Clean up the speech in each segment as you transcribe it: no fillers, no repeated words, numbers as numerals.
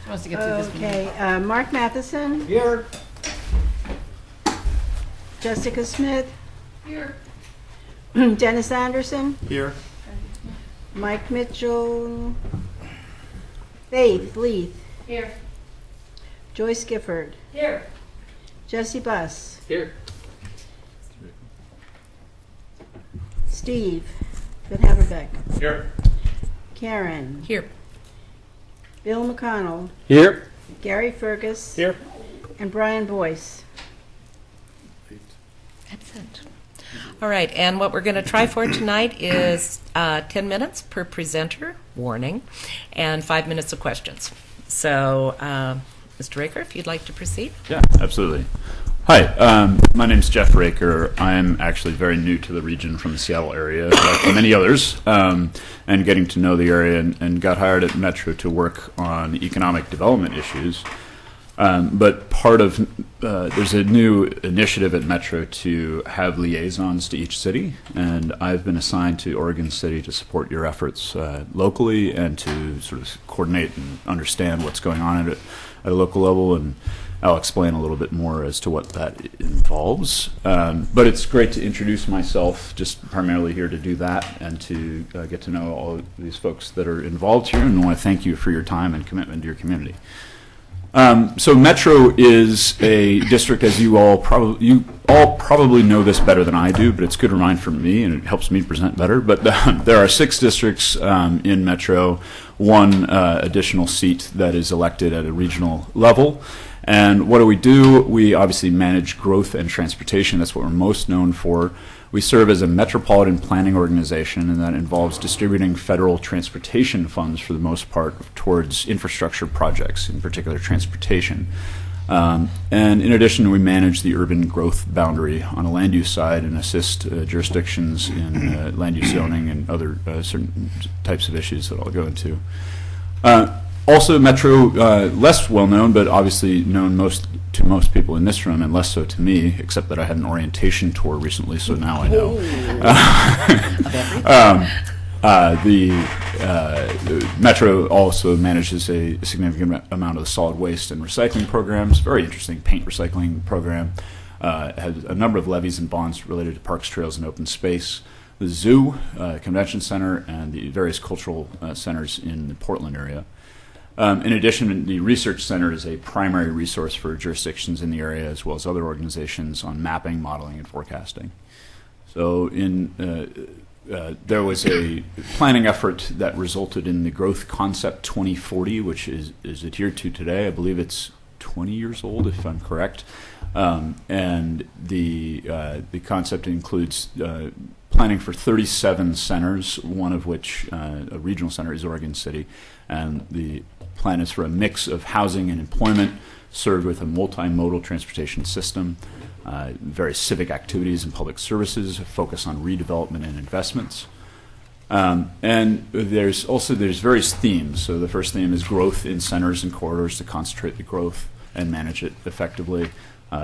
Wants to get through this meeting. Okay, Mark Matheson, Here. Jessica Smith, Here. Dennis Anderson, Here. Mike Mitchell, Faith Leith, Here. Joyce Gifford, Here. Jesse Buss, Here. Steve Van Haverbeck, Here. Karen, Here. Bill McConnell, Here. Gary Fergus, Here. and Brian Boyce. That's it. All right, and what we're going to try for tonight is 10 minutes per presenter, warning, and 5 minutes of questions. So, Mr. Raker, if you'd like to proceed. Yeah, absolutely. Hi, my name's Jeff Raker. I'm actually very new to the region from the Seattle area, like many others, and getting to know the area and got hired at Metro to work on economic development issues. But part of, there's a new initiative at Metro to have liaisons to each city, and I've been assigned to Oregon City to support your efforts locally and to sort of coordinate and understand what's going on at a local level, and I'll explain a little bit more as to what that involves. But it's great to introduce myself, just primarily here to do that and to get to know all of these folks that are involved here, and I want to thank you for your time and commitment to your community. So Metro is a district, as you all probably know this better than I do, but it's good to remind for me, and it helps me present better. But there are 6 districts in Metro, 1 additional seat that is elected at a regional level. And what do? We obviously manage growth and transportation. That's what we're most known for. We serve as a metropolitan planning organization, and that involves distributing federal transportation funds for the most part towards infrastructure projects, in particular transportation. And in addition, we manage the urban growth boundary on a land use side and assist jurisdictions in land use zoning and other certain types of issues that I'll go into. Also, Metro, less well known, but obviously known to most people in this room, and less so to me, except that I had an orientation tour recently, so now I know. The Metro also manages a significant amount of the solid waste and recycling programs. Very interesting paint recycling program. Has a number of levies and bonds related to parks, trails, and open space. The zoo, convention center, and the various cultural centers in the Portland area. In addition, the Research Center is a primary resource for jurisdictions in the area, as well as other organizations, on mapping, modeling, and forecasting. So there was a planning effort that resulted in the Growth Concept 2040, which is adhered to today. I believe it's 20 years old, if I'm correct. And the concept includes planning for 37 centers, one of which, a regional center, is Oregon City. And the plan is for a mix of housing and employment served with a multimodal transportation system, various civic activities and public services, a focus on redevelopment and investments. And there's various themes. So the first theme is growth in centers and corridors to concentrate the growth and manage it effectively,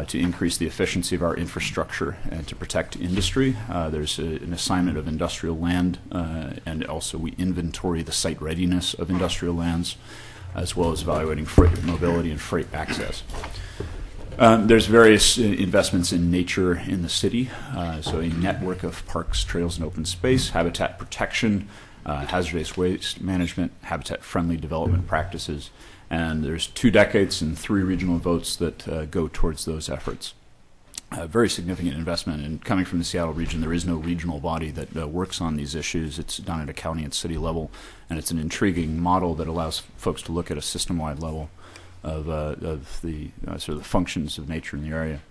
to increase the efficiency of our infrastructure and to protect industry. There's an assignment of industrial land, and also we inventory the site readiness of industrial lands, as well as evaluating freight mobility and freight access. There's various investments in nature in the city, so a network of parks, trails, and open space, habitat protection, hazardous waste management, habitat-friendly development practices, and there's 2 decades and 3 regional votes that go towards those efforts. Very significant investment, and coming from the Seattle region, there is no regional body that works on these issues. It's done at a county and city level, and it's an intriguing model that allows folks to look at a system-wide level of the sort of the functions of nature in the area.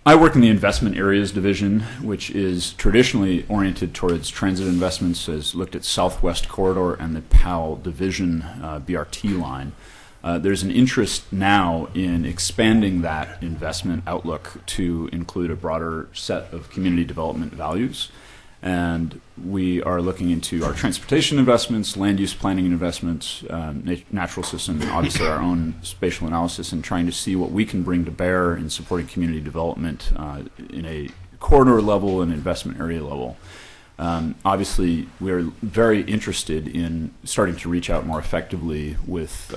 I work in the investment areas division, which is traditionally oriented towards transit investments, as looked at Southwest Corridor and the Powell Division BRT line. There's an interest now in expanding that investment outlook to include a broader set of community development values. And we are looking into our transportation investments, land use planning investments, natural system, and obviously our own spatial analysis, and trying to see what we can bring to bear in supporting community development in a corridor level and investment area level. Obviously, we're very interested in starting to reach out more effectively with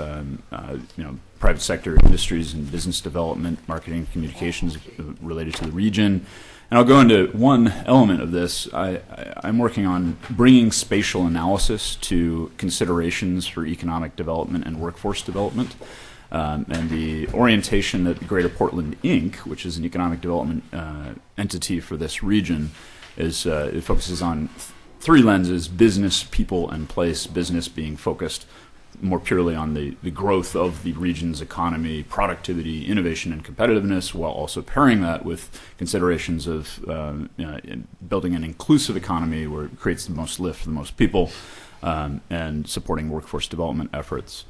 private sector industries and business development, marketing, communications related to the region. And I'll go into one element of this. I'm working on bringing spatial analysis to considerations for economic development and workforce development. And the orientation that Greater Portland, Inc., which is an economic development entity for this region, is it focuses on three lenses: business, people, and place. Business being focused more purely on the growth of the region's economy, productivity, innovation, and competitiveness, while also pairing that with considerations of building an inclusive economy where it creates the most lift for the most people, and supporting workforce development efforts.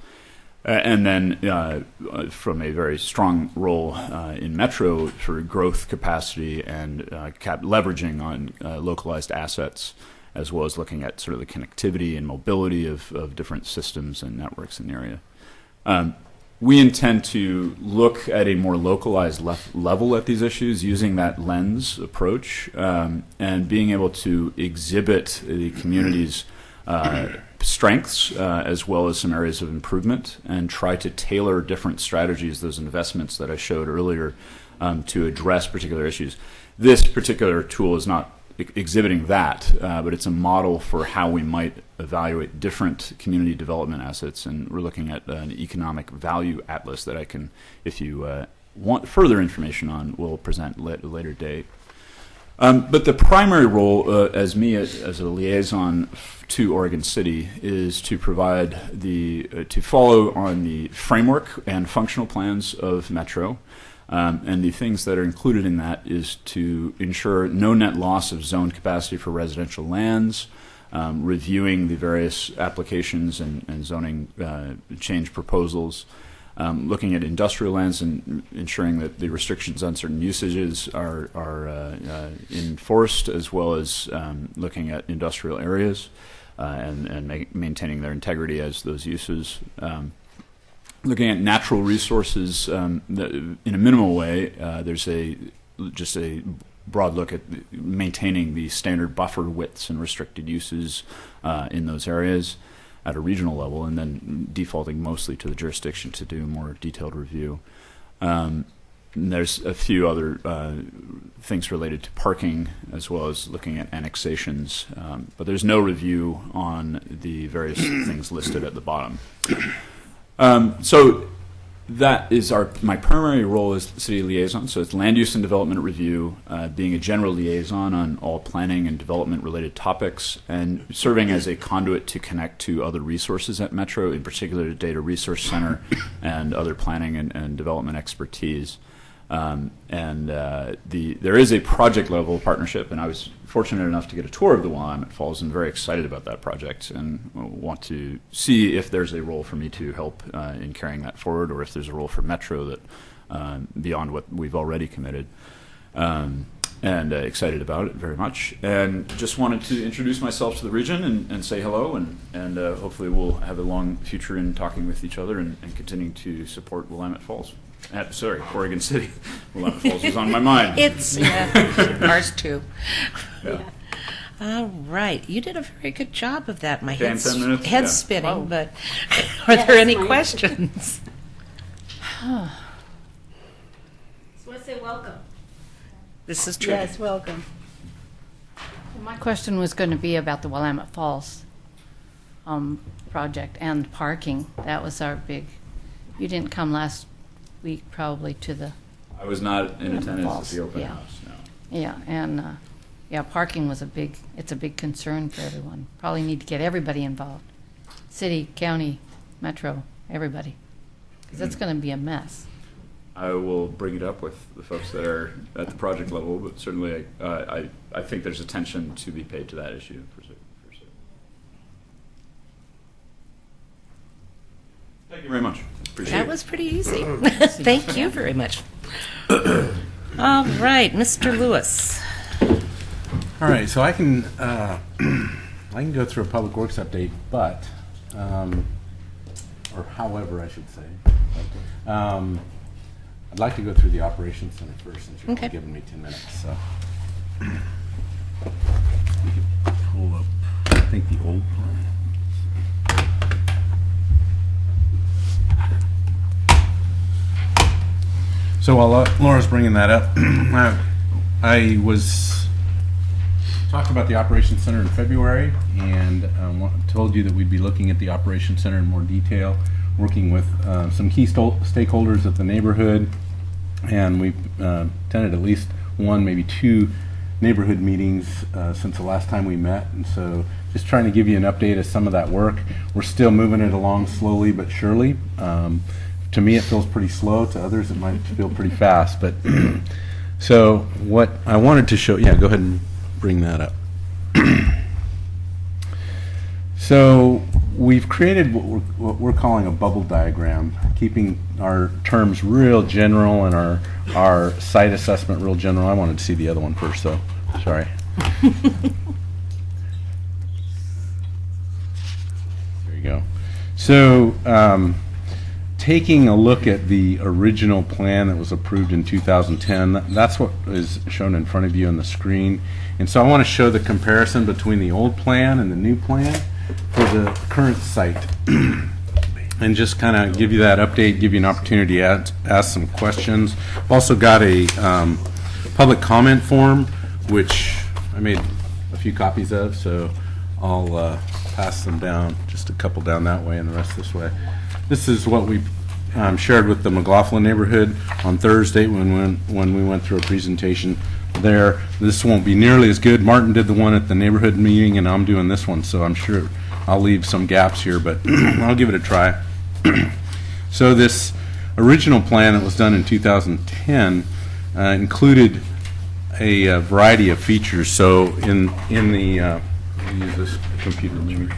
And then from a very strong role in Metro for growth capacity and leveraging on localized assets, as well as looking at sort of the connectivity and mobility of different systems and networks in the area. We intend to look at a more localized level at these issues using that lens approach, and being able to exhibit the community's strengths as well as some areas of improvement, and try to tailor different strategies, those investments that I showed earlier, to address particular issues. This particular tool is not exhibiting that, but it's a model for how we might evaluate different community development assets, and we're looking at an economic value atlas that I can, if you want further information on, will present at a later date. But the primary role as a liaison to Oregon City is to provide to follow on the framework and functional plans of Metro. And the things that are included in that is to ensure no net loss of zone capacity for residential lands, reviewing the various applications and zoning change proposals, looking at industrial lands and ensuring that the restrictions on certain usages are enforced, as well as looking at industrial areas and maintaining their integrity as those uses. Looking at natural resources in a minimal way, there's just a broad look at maintaining the standard buffer widths and restricted uses in those areas at a regional level, and then defaulting mostly to the jurisdiction to do more detailed review. And there's a few other things related to parking, as well as looking at annexations, but there's no review on the various things listed at the bottom. So that is my primary role as city liaison. So it's land use and development review, being a general liaison on all planning and development related topics, and serving as a conduit to connect to other resources at Metro, in particular the Data Resource Center and other planning and development expertise. There is a project level partnership, and I was fortunate enough to get a tour of the Willamette Falls and very excited about that project, and want to see if there's a role for me to help in carrying that forward, or if there's a role for Metro that beyond what we've already committed. And excited about it very much, and just wanted to introduce myself to the region and say hello, and hopefully we'll have a long future in talking with each other and continuing to support Willamette Falls. Oregon City. Willamette Falls was on my mind. It's ours too. Yeah. All right. You did a very good job of that. My 10 minutes? head's Yeah. spinning, Whoa. but are there any mine. questions? So I say welcome. This is true. Yes, welcome. My question was going to be about the Willamette Falls project and parking. That was our big. You didn't come last week, probably, to the. I was not in attendance at Falls, the open yeah. house. No. Yeah, and parking was it's a big concern for everyone. Probably need to get everybody involved. City, county, Metro, everybody. Because it's going to be a mess. I will bring it up with the folks that are at the project level, but certainly I think there's attention to be paid to that issue for sure. Thank you very much. Appreciate That it. was pretty easy. Thank you very much. All right, Mr. Lewis. All right, so I can I can go through a public works update, but or however I should say. I'd like to go through the operations center first, since you're Okay. only giving me 10 minutes. So. pull up, I think, the old plan. So while Laura's bringing that up, I was talked about the Operations Center in February, and told you that we'd be looking at the Operations Center in more detail, working with some key stakeholders of the neighborhood, and we've attended at least one, maybe two neighborhood meetings since the last time we met, and so just trying to give you an update of some of that work. We're still moving it along slowly but surely. To me, it feels pretty slow. To others, it might feel pretty fast. But so what I wanted to show, yeah, go ahead and bring that up. So we've created what we're calling a bubble diagram, keeping our terms real general and our site assessment real general. I wanted to see the other one first, though. Sorry. There you go. So taking a look at the original plan that was approved in 2010, that's what is shown in front of you on the screen. And so I want to show the comparison between the old plan and the new plan for the current site. And just kind of give you that update, give you an opportunity to ask some questions. I've also got a public comment form, which I made a few copies of, so I'll pass them down, just a couple down that way and the rest this way. This is what we shared with the McLaughlin neighborhood on Thursday when we went through a presentation there. This won't be nearly as good. Martin did the one at the neighborhood meeting, and I'm doing this one, so I'm sure I'll leave some gaps here, but I'll give it a try. So this original plan that was done in 2010 included a variety of features. So in the I'll use this computer maybe.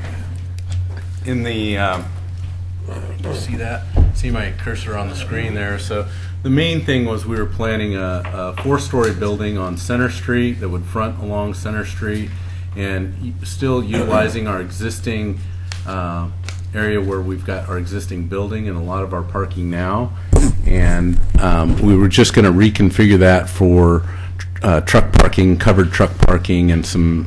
In the you see that? See my cursor on the screen there. So the main thing was we were planning a four-story building on Center Street that would front along Center Street, and still utilizing our existing area where we've got our existing building and a lot of our parking now. And we were just going to reconfigure that for truck parking, covered truck parking, and some,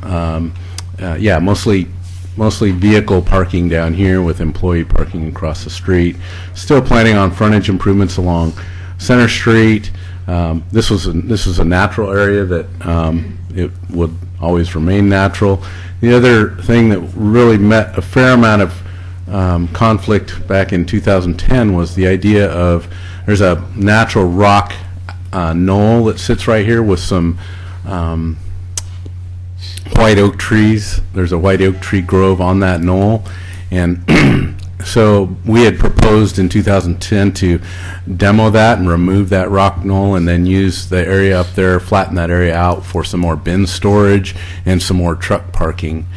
mostly vehicle parking down here with employee parking across the street. Still planning on frontage improvements along Center Street. This was a natural area that it would always remain natural. The other thing that really met a fair amount of conflict back in 2010 was the idea of there's a natural rock knoll that sits right here with some white oak trees. There's a white oak tree grove on that knoll, and so we had proposed in 2010 to demo that and remove that rock knoll, and then use the area up there, flatten that area out for some more bin storage and some more truck parking.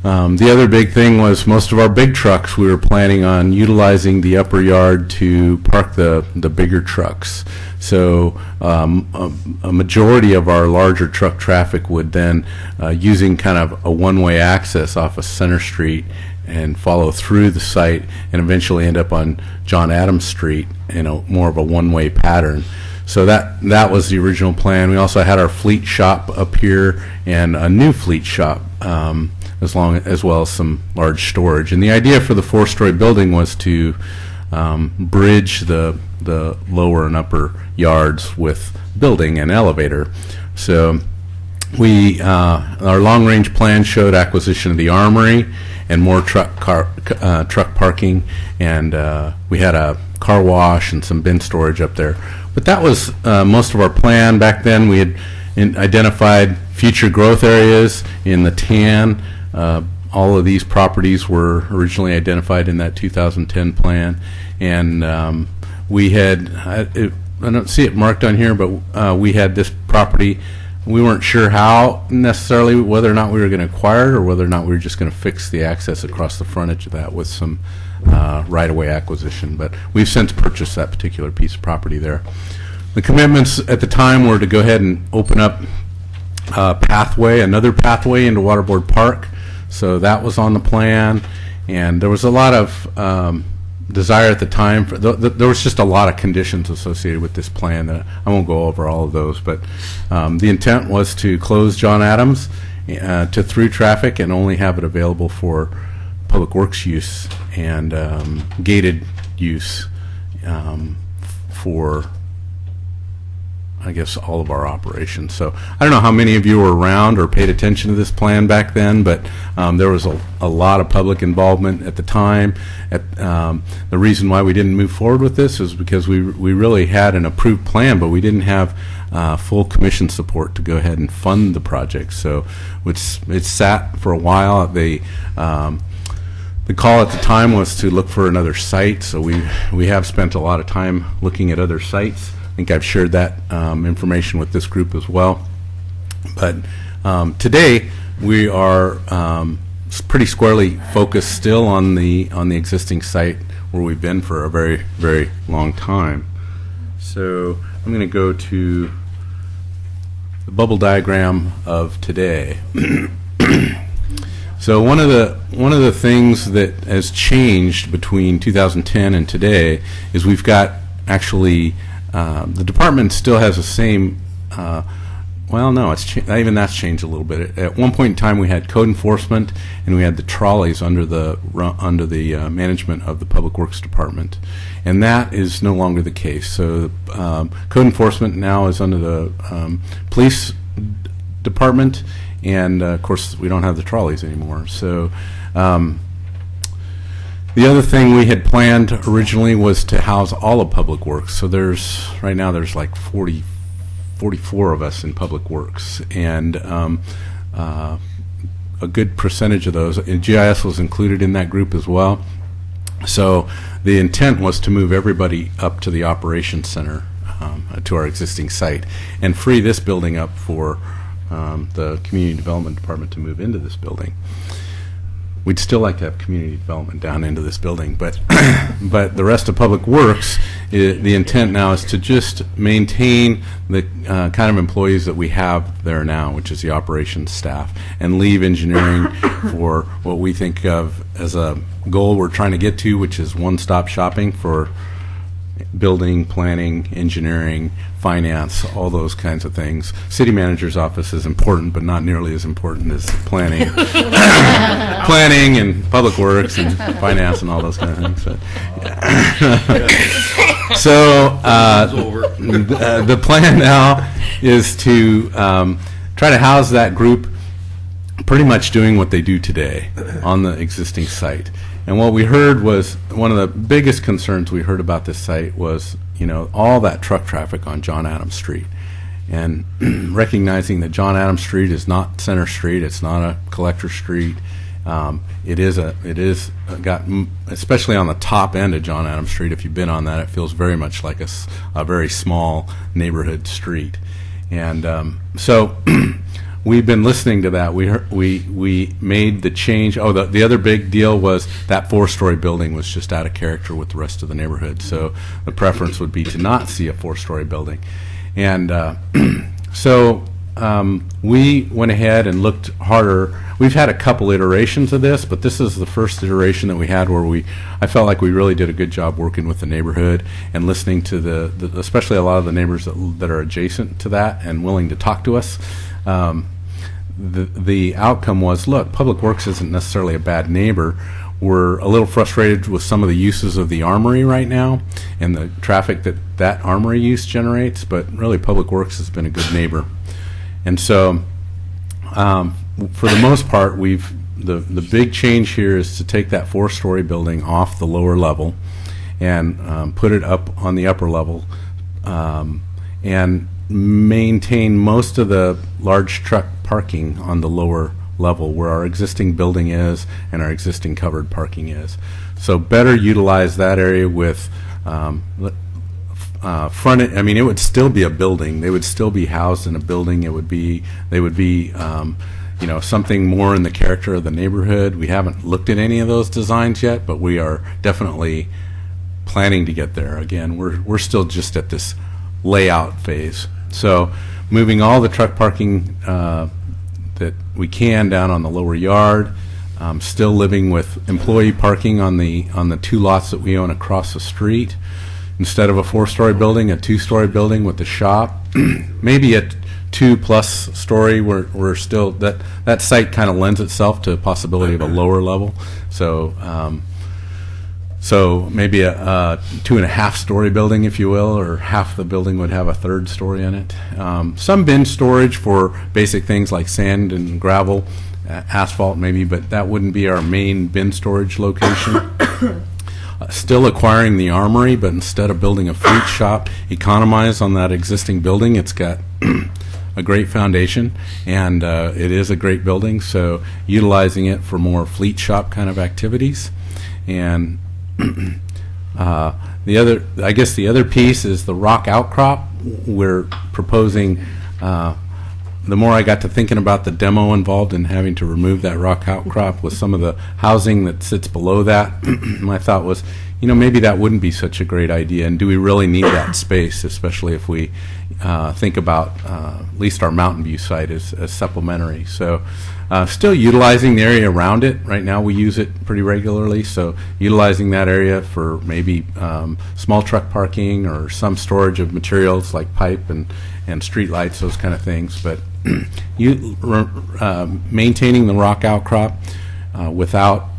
The other big thing was most of our big trucks, we were planning on utilizing the upper yard to park the bigger trucks. So a majority of our larger truck traffic would then, using kind of a one-way access off of Center Street and follow through the site and eventually end up on John Adams Street in more of a one-way pattern. So that was the original plan. We also had our fleet shop up here and a new fleet shop, as well as some large storage. And the idea for the four-story building was to bridge the lower and upper yards with building and elevator. So our long-range plan showed acquisition of the armory and more truck parking, and we had a car wash and some bin storage up there. But that was most of our plan. Back then we had identified future growth areas in the TAN. All of these properties were originally identified in that 2010 plan, and we had, I don't see it marked on here, but we had this property. We weren't sure how necessarily, whether or not we were going to acquire it or whether or not we were just going to fix the access across the frontage of that with some right-of-way acquisition. But we've since purchased that particular piece of property there. The commitments at the time were to go ahead and open up another pathway into Waterboard Park. So that was on the plan, and there was a lot of desire at the time. There was just a lot of conditions associated with this plan that I won't go over all of those, but the intent was to close John Adams to through traffic and only have it available for public works use and gated use for, I guess, all of our operations. So I don't know how many of you were around or paid attention to this plan back then, but there was a lot of public involvement at the time. The reason why we didn't move forward with this is because we really had an approved plan, but we didn't have full commission support to go ahead and fund the project. So it sat for a while. The call at the time was to look for another site, so we have spent a lot of time looking at other sites. I think I've shared that information with this group as well. But today we are pretty squarely focused still on the existing site where we've been for a very, very long time. So I'm going to go to the bubble diagram of today. So one of the things that has changed between 2010 and today is we've got actually the department still has the same. Well, no, even that's changed a little bit. At one point in time, we had code enforcement and we had the trolleys under the management of the Public Works Department, and that is no longer the case. So code enforcement now is under the police department. And, of course, we don't have the trolleys anymore. So the other thing we had planned originally was to house all of Public Works. So right now there's like 44 of us in Public Works. And a good percentage of those, and GIS was included in that group as well. So the intent was to move everybody up to the operations center, to our existing site, and free this building up for the Community Development Department to move into this building. We'd still like to have community development down into this building, but but the rest of Public Works, the intent now is to just maintain the kind of employees that we have there now, which is the operations staff, and leave engineering for what we think of as a goal we're trying to get to, which is one-stop shopping for building, planning, engineering, finance, all those kinds of things. City manager's office is important, but not nearly as important as planning. Planning and public works and finance and all those kind of things. So the plan now is to try to house that group pretty much doing what they do today on the existing site. And what we heard was, one of the biggest concerns we heard about this site was, all that truck traffic on John Adams Street. And recognizing that John Adams Street is not Center Street, it's not a collector street. It is got, especially on the top end of John Adams Street, if you've been on that, it feels very much like a very small neighborhood street. And so we've been listening to that. We made the change. Oh, the other big deal was that 4-story building was just out of character with the rest of the neighborhood. So the preference would be to not see a 4-story building. And so we went ahead and looked harder. We've had a couple iterations of this, but this is the first iteration that we had where I felt like we really did a good job working with the neighborhood and listening to especially a lot of the neighbors that are adjacent to that and willing to talk to us. The outcome was, look, Public Works isn't necessarily a bad neighbor. We're a little frustrated with some of the uses of the armory right now and the traffic that armory use generates, but really Public Works has been a good neighbor. And so for the most part, the big change here is to take that 4-story building off the lower level and put it up on the upper level and maintain most of the large truck parking on the lower level where our existing building is and our existing covered parking is. So better utilize that area with frontage. I mean, it would still be a building. They would still be housed in a building. They would be something more in the character of the neighborhood. We haven't looked at any of those designs yet, but we are definitely planning to get there. Again, we're still just at this layout phase. So moving all the truck parking that we can down on the lower yard, still living with employee parking on the 2 lots that we own across the street. Instead of a 4-story building, a 2-story building with the shop, maybe a 2+ story. We're still, that site kind of lends itself to a possibility of a lower level. So maybe a 2.5 story building, if you will, or half the building would have a 3rd story in it. Some bin storage for basic things like sand and gravel, asphalt maybe, but that wouldn't be our main bin storage location. Still acquiring the armory, but instead of building a fleet shop, economize on that existing building. It's got a great foundation, and it is a great building, so utilizing it for more fleet shop kind of activities. And the other piece is the rock outcrop. We're proposing, the more I got to thinking about the demo involved in having to remove that rock outcrop with some of the housing that sits below that, my thought was, maybe that wouldn't be such a great idea, and do we really need that space, especially if we think about at least our Mountain View site as supplementary. So still utilizing the area around it. Right now we use it pretty regularly, so utilizing that area for maybe small truck parking or some storage of materials like pipe and street lights, those kind of things. But maintaining the rock outcrop without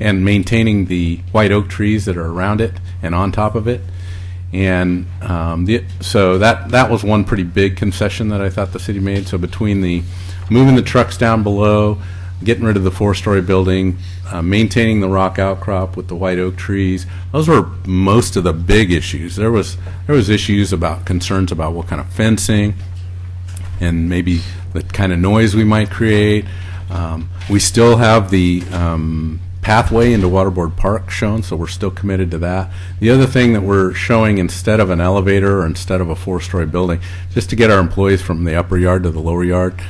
and maintaining the white oak trees that are around it and on top of it. And so that was one pretty big concession that I thought the city made. So between the moving the trucks down below, getting rid of the 4-story building, maintaining the rock outcrop with the white oak trees, those were most of the big issues. There was issues about concerns about what kind of fencing and maybe the kind of noise we might create. We still have the pathway into Waterboard Park shown, so we're still committed to that. The other thing that we're showing, instead of an elevator or instead of a 4-story building, just to get our employees from the upper yard to the lower yard,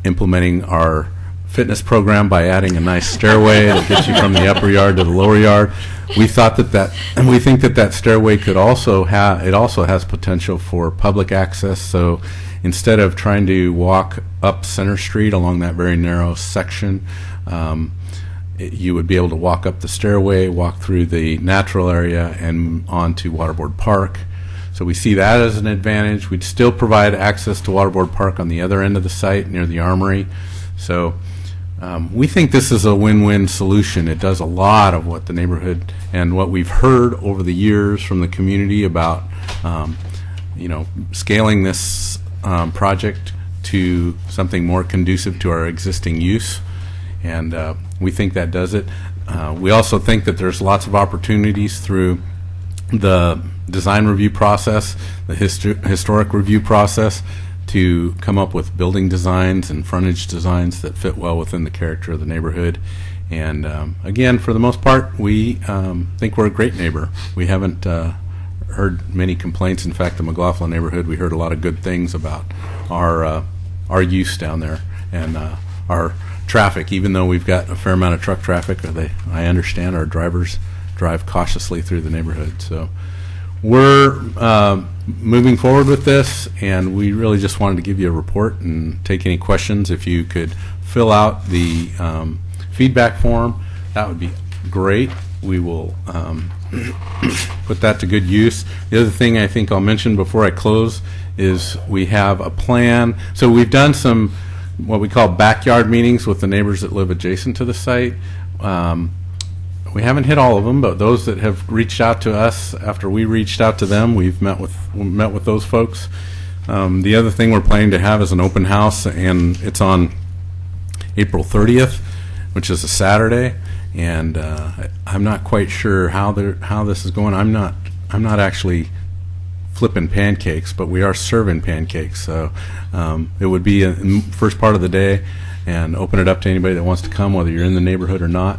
implementing our fitness program by adding a nice stairway that gets you from the upper yard to the lower yard. We thought and we think that stairway could also has potential for public access. So instead of trying to walk up Center Street along that very narrow section, you would be able to walk up the stairway, walk through the natural area, and onto Waterboard Park. So we see that as an advantage. We'd still provide access to Waterboard Park on the other end of the site near the Armory. So we think this is a win-win solution. It does a lot of what the neighborhood and what we've heard over the years from the community about scaling this project to something more conducive to our existing use. And we think that does it. We also think that there's lots of opportunities through the design review process, the historic review process, to come up with building designs and frontage designs that fit well within the character of the neighborhood. And again, for the most part, we think we're a great neighbor. We haven't heard many complaints. In fact, the McLaughlin neighborhood, we heard a lot of good things about our use down there and our traffic. Even though we've got a fair amount of truck traffic, I understand our drivers drive cautiously through the neighborhood. So we're moving forward with this, and we really just wanted to give you a report and take any questions. If you could fill out the feedback form, that would be great. We will put that to good use. The other thing I think I'll mention before I close is we have a plan. So we've done some what we call backyard meetings with the neighbors that live adjacent to the site. We haven't hit all of them, but those that have reached out to us after we reached out to them, we've met with those folks. The other thing we're planning to have is an open house, and it's on April 30th, which is a Saturday. And I'm not quite sure how this is going. I'm not actually flipping pancakes, but we are serving pancakes. So it would be in the first part of the day, and open it up to anybody that wants to come, whether you're in the neighborhood or not.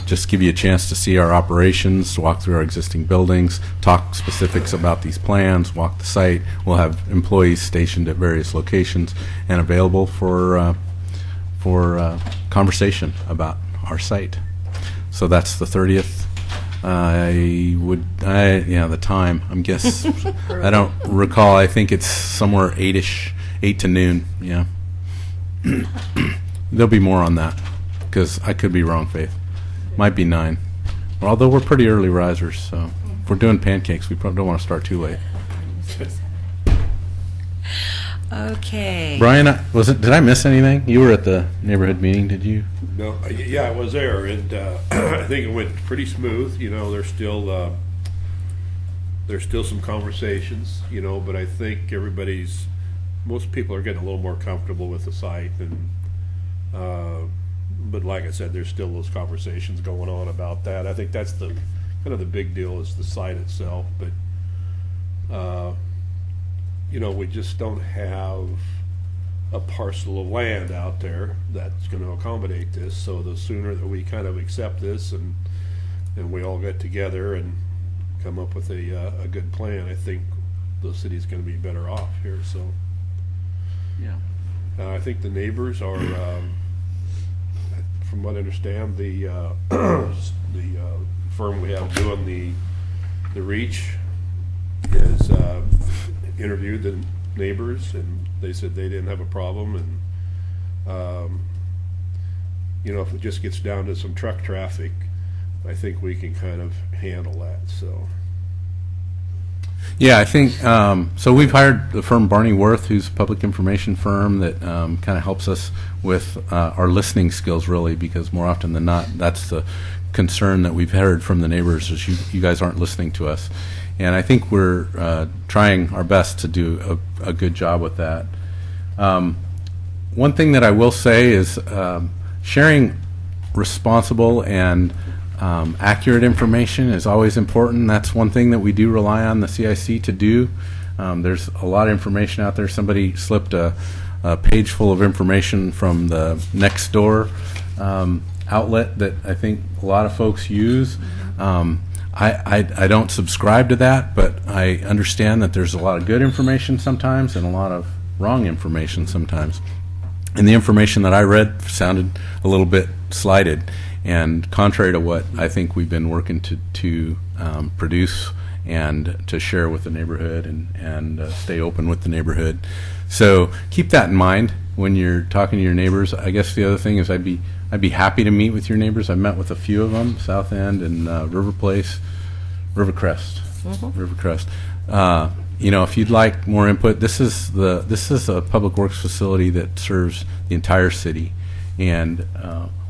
Just give you a chance to see our operations, walk through our existing buildings, talk specifics about these plans, walk the site. We'll have employees stationed at various locations and available for conversation about our site. So that's the 30th. The time, I'm guess, I don't recall. I think it's somewhere 8 to noon. Yeah. There'll be more on that, because I could be wrong, Faith. Might be 9. Although we're pretty early risers, so if we're doing pancakes, we probably don't want to start too late. Okay. Brian, did I miss anything? You were at the neighborhood meeting, did you? No, yeah, I was there, and I think it went pretty smooth. You know, there's still some conversations, you know, but I think most people are getting a little more comfortable with the site, and but like I said, there's still those conversations going on about that. I think that's the kind of the big deal is the site itself, but you know, we just don't have a parcel of land out there that's going to accommodate this. So the sooner that we kind of accept this and we all get together and come up with a good plan, I think the city's going to be better off here. So Yeah. I think the neighbors are, from what I understand, the firm we have doing the reach is interviewed the neighbors, and they said they didn't have a problem. And you know, if it just gets down to some truck traffic, I think we can kind of handle that. So Yeah, I think, so we've hired the firm Barney Worth, who's a public information firm that kind of helps us with our listening skills, really, because more often than not, that's the concern that we've heard from the neighbors is you guys aren't listening to us. And I think we're trying our best to do a good job with that. One thing that I will say is sharing responsible and accurate information is always important. That's one thing that we do rely on the CIC to do. There's a lot of information out there. Somebody slipped a page full of information from the Nextdoor outlet that I think a lot of folks use. I don't subscribe to that, but I understand that there's a lot of good information sometimes and a lot of wrong information sometimes. And the information that I read sounded a little bit slighted and contrary to what I think we've been working to produce and to share with the neighborhood and stay open with the neighborhood. So keep that in mind when you're talking to your neighbors. I guess the other thing is I'd be happy to meet with your neighbors. I've met with a few of them, South End and Rivercrest. Rivercrest. You know, if you'd like more input, this is a public works facility that serves the entire city, and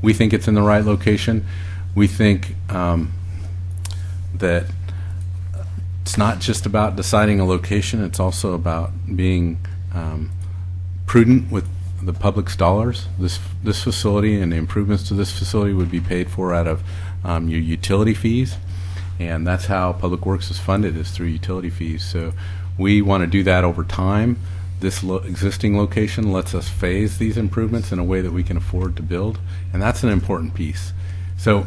we think it's in the right location. We think that it's not just about deciding a location; it's also about being prudent with the public's dollars. This facility and the improvements to this facility would be paid for out of your utility fees, and that's how Public Works is funded, is through utility fees. So we want to do that over time. This existing location lets us phase these improvements in a way that we can afford to build, and that's an important piece. So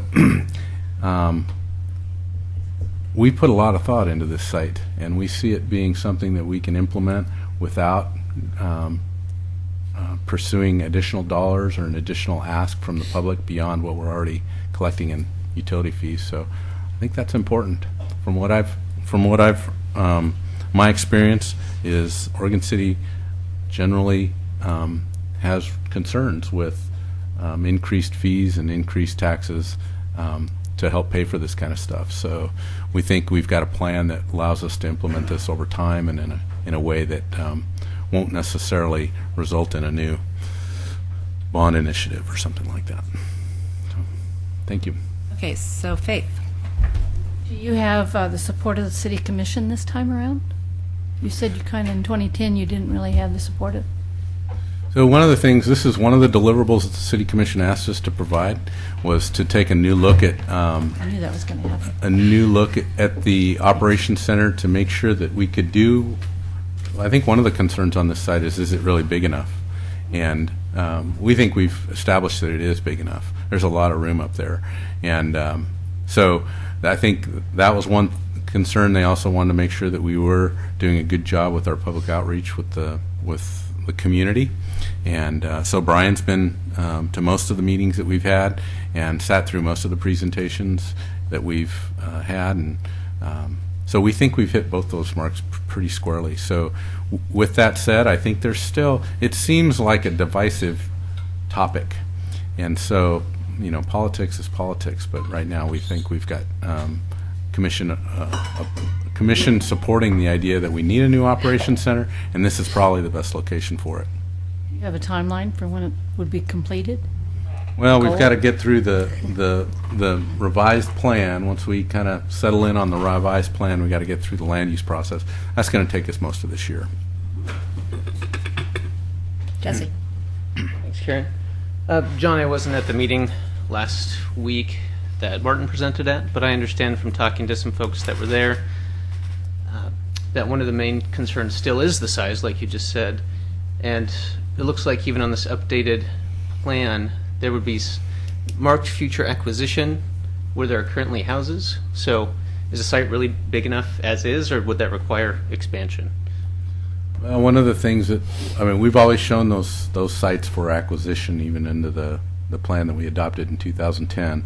we put a lot of thought into this site, and we see it being something that we can implement without pursuing additional dollars or an additional ask from the public beyond what we're already collecting in utility fees. So I think that's important. From what I've my experience is Oregon City generally has concerns with increased fees and increased taxes to help pay for this kind of stuff. So we think we've got a plan that allows us to implement this over time and in a way that won't necessarily result in a new bond initiative or something like that. So, thank you. Okay, so Faith. Do you have the support of the city commission this time around? You said you kind of in 2010 you didn't really have the support of. So one of the things, this is one of the deliverables that the City Commission asked us to provide, was to take a new look at I knew that was going to happen. a new look at the operations center to make sure that we could do. I think one of the concerns on this site is it really big enough? And we think we've established that it is big enough. There's a lot of room up there, and so I think that was one concern. They also wanted to make sure that we were doing a good job with our public outreach with the community. And so Brian's been to most of the meetings that we've had and sat through most of the presentations that we've had. And so we think we've hit both those marks pretty squarely. So with that said, I think there's still, it seems like a divisive topic. And so, you know, politics is politics, but right now we think we've got commission commission supporting the idea that we need a new operations center, and this is probably the best location for it. You have a timeline for when it would be completed? Well, we've got to get through the revised plan. Once we kind of settle in on the revised plan, we got to get through the land use process. That's going to take us most of this year. Jesse? Thanks, Karen. John, I wasn't at the meeting last week that Martin presented at, but I understand from talking to some folks that were there that one of the main concerns still is the size, like you just said. And it looks like even on this updated plan, there would be marked future acquisition where there are currently houses. So is the site really big enough as is, or would that require expansion? Well, one of the things that, I mean, we've always shown those sites for acquisition, even into the plan that we adopted in 2010,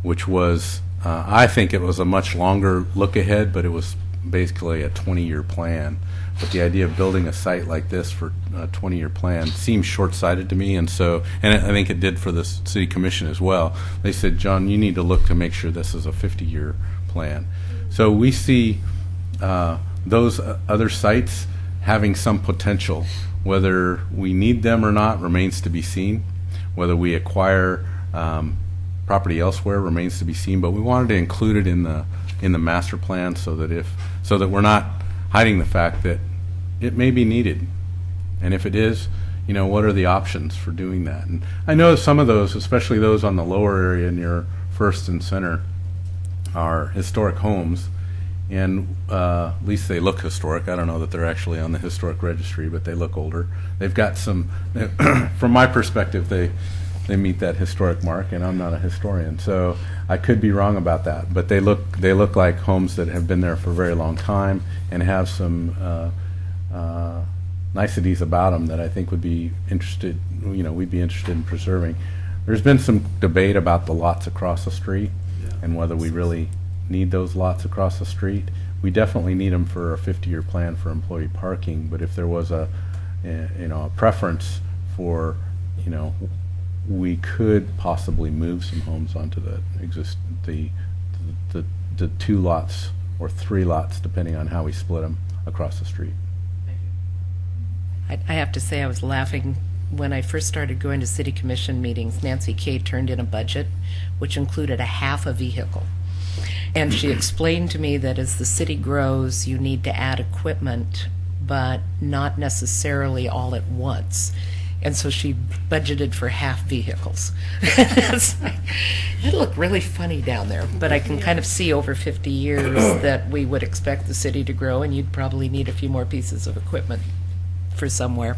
which was, I think it was a much longer look ahead, but it was basically a 20-year plan. But the idea of building a site like this for a 20-year plan seems short-sighted to me, and I think it did for the city commission as well. They said, John, you need to look to make sure this is a 50-year plan. So we see those other sites having some potential. Whether we need them or not remains to be seen. Whether we acquire property elsewhere remains to be seen. But we wanted to include it in the master plan so that we're not hiding the fact that it may be needed, and if it is, what are the options for doing that? And I know some of those, especially those on the lower area near First and Center, are historic homes, and at least they look historic. I don't know that they're actually on the historic registry, but they look older. They've got some, from my perspective, they meet that historic mark, and I'm not a historian, so I could be wrong about that. But they look like homes that have been there for a very long time and have some niceties about them that I think we'd be interested in preserving. There's been some debate about the lots across the street and whether we really need those lots across the street. We definitely need them for a 50-year plan for employee parking, but if there was a preference for, we could possibly move some homes onto the two lots or three lots, depending on how we split them, across the street. I have to say I was laughing when I first started going to city commission meetings. Nancy Kay turned in a budget which included a half a vehicle. And she explained to me that as the city grows, you need to add equipment, but not necessarily all at once. And so she budgeted for half vehicles. It's like, it'd look really funny down there, but I can kind of see over 50 years that we would expect the city to grow, and you'd probably need a few more pieces of equipment for somewhere.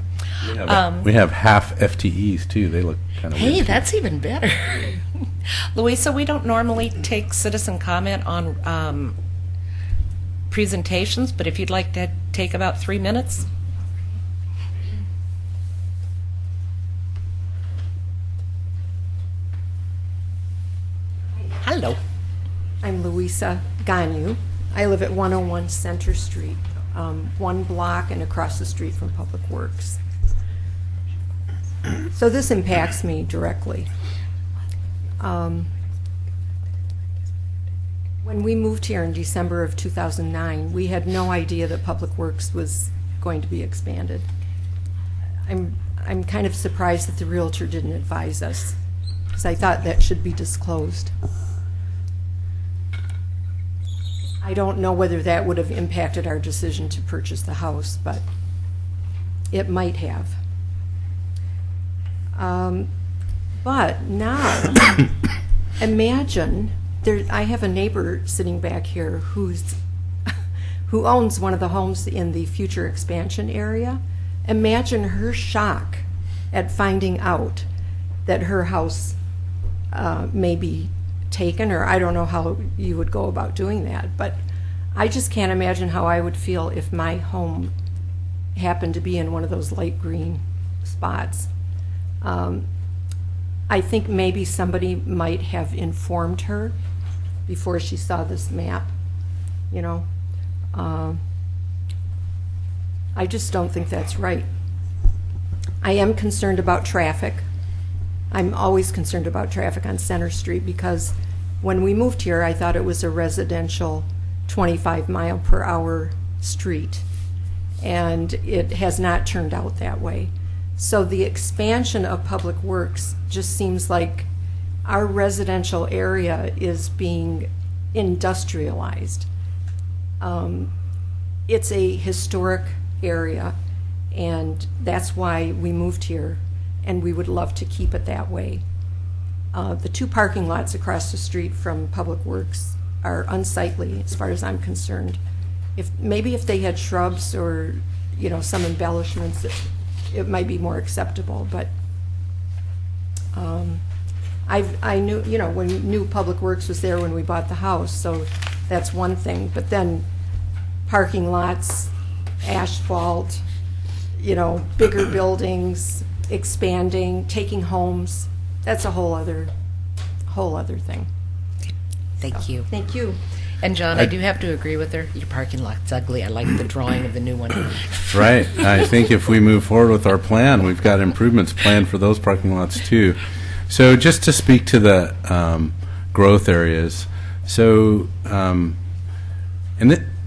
We have half FTEs too. They look kind of Hey, weird. that's even better. Louisa, we don't normally take citizen comment on presentations, but if you'd like to take about 3 minutes. Hello. I'm Louisa Ganyu. I live at 101 Center Street, 1 block and across the street from Public Works. So this impacts me directly. When we moved here in December of 2009, we had no idea that Public Works was going to be expanded. I'm kind of surprised that the realtor didn't advise us, because I thought that should be disclosed. I don't know whether that would have impacted our decision to purchase the house, but it might have. But now, imagine, I have a neighbor sitting back here who owns one of the homes in the future expansion area. Imagine her shock at finding out that her house may be taken, or I don't know how you would go about doing that, but I just can't imagine how I would feel if my home happened to be in one of those light green spots. I think maybe somebody might have informed her before she saw this map, I just don't think that's right. I am concerned about traffic. I'm always concerned about traffic on Center Street because when we moved here, I thought it was a residential 25 mile per hour street. And it has not turned out that way. So the expansion of Public Works just seems like our residential area is being industrialized. It's a historic area, and that's why we moved here, and we would love to keep it that way. The 2 parking lots across the street from Public Works are unsightly as far as I'm concerned. Maybe if they had shrubs or, some embellishments, it might be more acceptable, but I knew, knew Public Works was there when we bought the house, so that's one thing. But then parking lots, asphalt, bigger buildings, expanding, taking homes, that's a whole other thing. Thank you. Thank you. And John, I do have to agree with her. Your parking lot's ugly. I like the drawing of the new one. Right. I think if we move forward with our plan, we've got improvements planned for those parking lots too. So just to speak to the growth areas, so and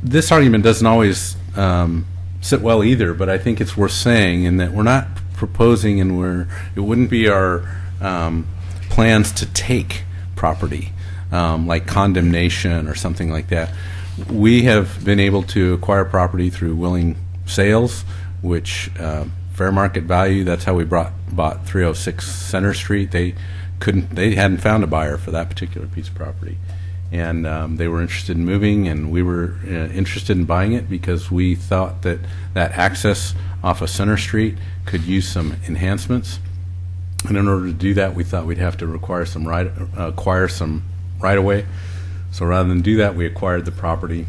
this argument doesn't always sit well either, but I think it's worth saying in that we're not proposing and it wouldn't be our plans to take property. Like condemnation or something like that. We have been able to acquire property through willing sales, which fair market value. That's how we bought 306 Center Street. They hadn't found a buyer for that particular piece of property, and they were interested in moving, and we were interested in buying it because we thought that access off of Center Street could use some enhancements. And in order to do that, we thought we'd have to acquire some right away. So rather than do that, we acquired the property.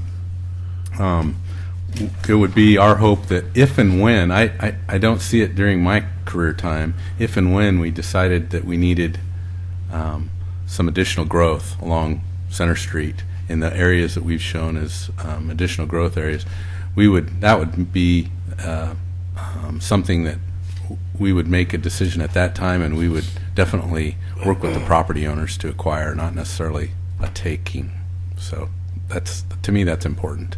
It would be our hope that if and when, I don't see it during my career time, if and when we decided that we needed some additional growth along Center Street in the areas that we've shown as additional growth areas, that would be something that we would make a decision at that time, and we would definitely work with the property owners to acquire, not necessarily a taking. So to me, that's important.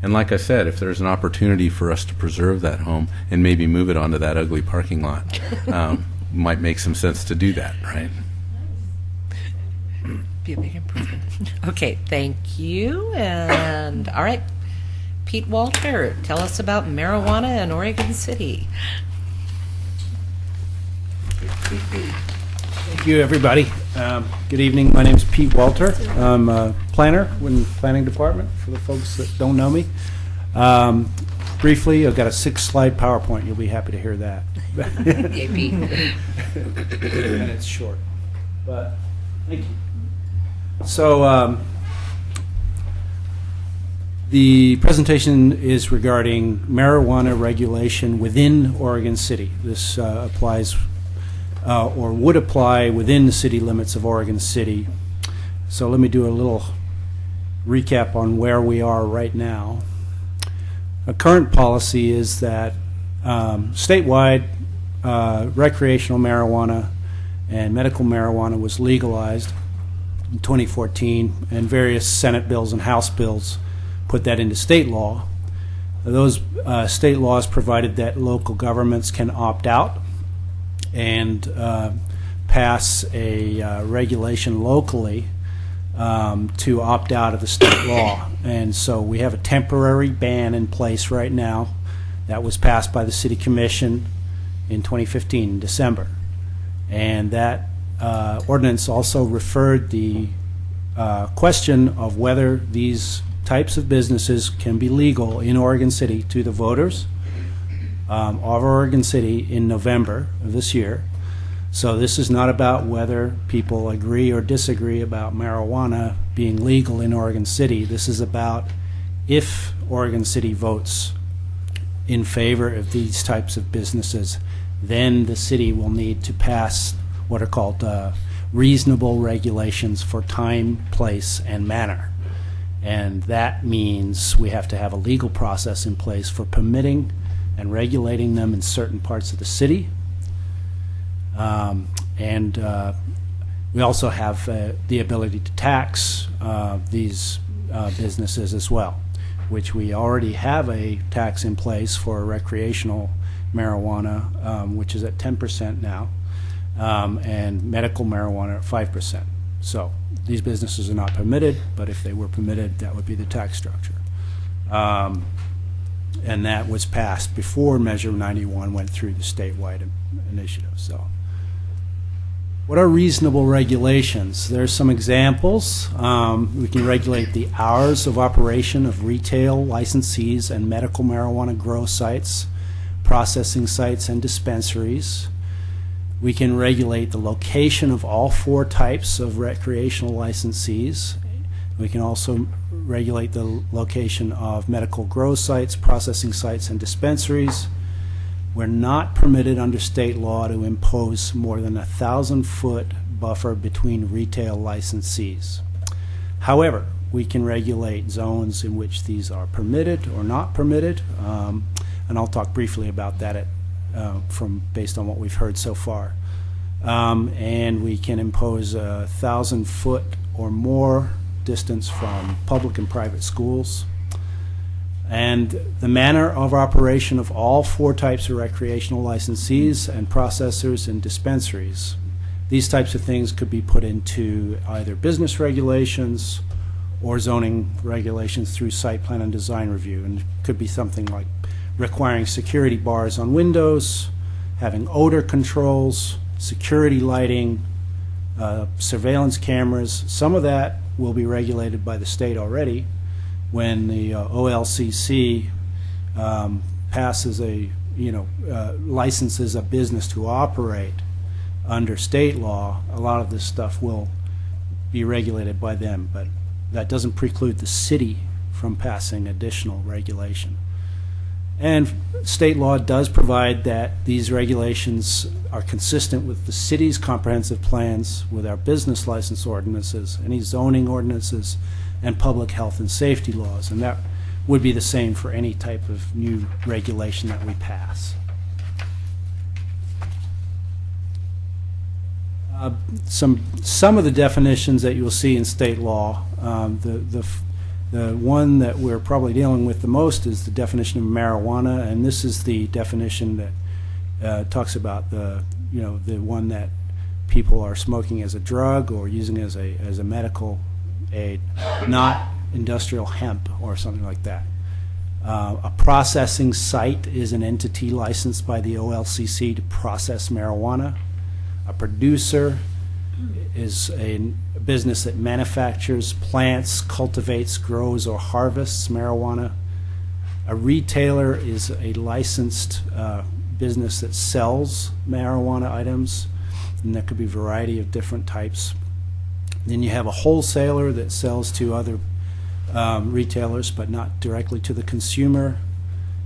And like I said, if there's an opportunity for us to preserve that home and maybe move it onto that ugly parking lot, might make some sense to do that, right? Be a big improvement. Okay, thank you. And all right, Pete Walter, tell us about marijuana in Oregon City. Thank you, everybody. Good evening. My name is Pete Walter. I'm a planner in the planning department, for the folks that don't know me. Briefly, I've got a 6-slide PowerPoint. You'll be happy to hear that. Yay, Pete. And it's short. But thank you. So the presentation is regarding marijuana regulation within Oregon City. This applies or would apply within the city limits of Oregon City. So let me do a little recap on where we are right now. A current policy is that statewide recreational marijuana and medical marijuana was legalized in 2014, and various Senate bills and House bills put that into state law. Those state laws provided that local governments can opt out and pass a regulation locally to opt out of the state law. And so we have a temporary ban in place right now that was passed by the City Commission in 2015, in December. And that ordinance also referred the question of whether these types of businesses can be legal in Oregon City to the voters of Oregon City in November of this year. So this is not about whether people agree or disagree about marijuana being legal in Oregon City. This is about if Oregon City votes in favor of these types of businesses, then the city will need to pass what are called reasonable regulations for time, place, and manner. And that means we have to have a legal process in place for permitting and regulating them in certain parts of the city. We also have the ability to tax these businesses as well, which we already have a tax in place for recreational marijuana, which is at 10% now, and medical marijuana at 5%. So these businesses are not permitted, but if they were permitted, that would be the tax structure. And that was passed before Measure 91 went through the statewide initiative. So, what are reasonable regulations? There's some examples. We can regulate the hours of operation of retail licensees and medical marijuana grow sites, processing sites, and dispensaries. We can regulate the location of all 4 types of recreational licensees. We can also regulate the location of medical grow sites, processing sites, and dispensaries. We're not permitted under state law to impose more than 1,000-foot buffer between retail licensees. However, we can regulate zones in which these are permitted or not permitted, and I'll talk briefly about that based on what we've heard so far. And we can impose a 1,000-foot or more distance from public and private schools. And the manner of operation of all 4 types of recreational licensees and processors and dispensaries. These types of things could be put into either business regulations or zoning regulations through site plan and design review. And it could be something like requiring security bars on windows, having odor controls, security lighting, surveillance cameras. Some of that will be regulated by the state already when the OLCC passes licenses a business to operate under state law. A lot of this stuff will be regulated by them, but that doesn't preclude the city from passing additional regulation. And state law does provide that these regulations are consistent with the city's comprehensive plans, with our business license ordinances, any zoning ordinances, and public health and safety laws. And that would be the same for any type of new regulation that we pass. Some of the definitions that you'll see in state law, the one that we're probably dealing with the most is the definition of marijuana, and this is the definition that talks about the one that people are smoking as a drug or using as a medical aid, not industrial hemp or something like that. A processing site is an entity licensed by the OLCC to process marijuana. A producer is a business that manufactures, plants, cultivates, grows, or harvests marijuana. A retailer is a licensed business that sells marijuana items, and there could be a variety of different types. Then you have a wholesaler that sells to other retailers, but not directly to the consumer.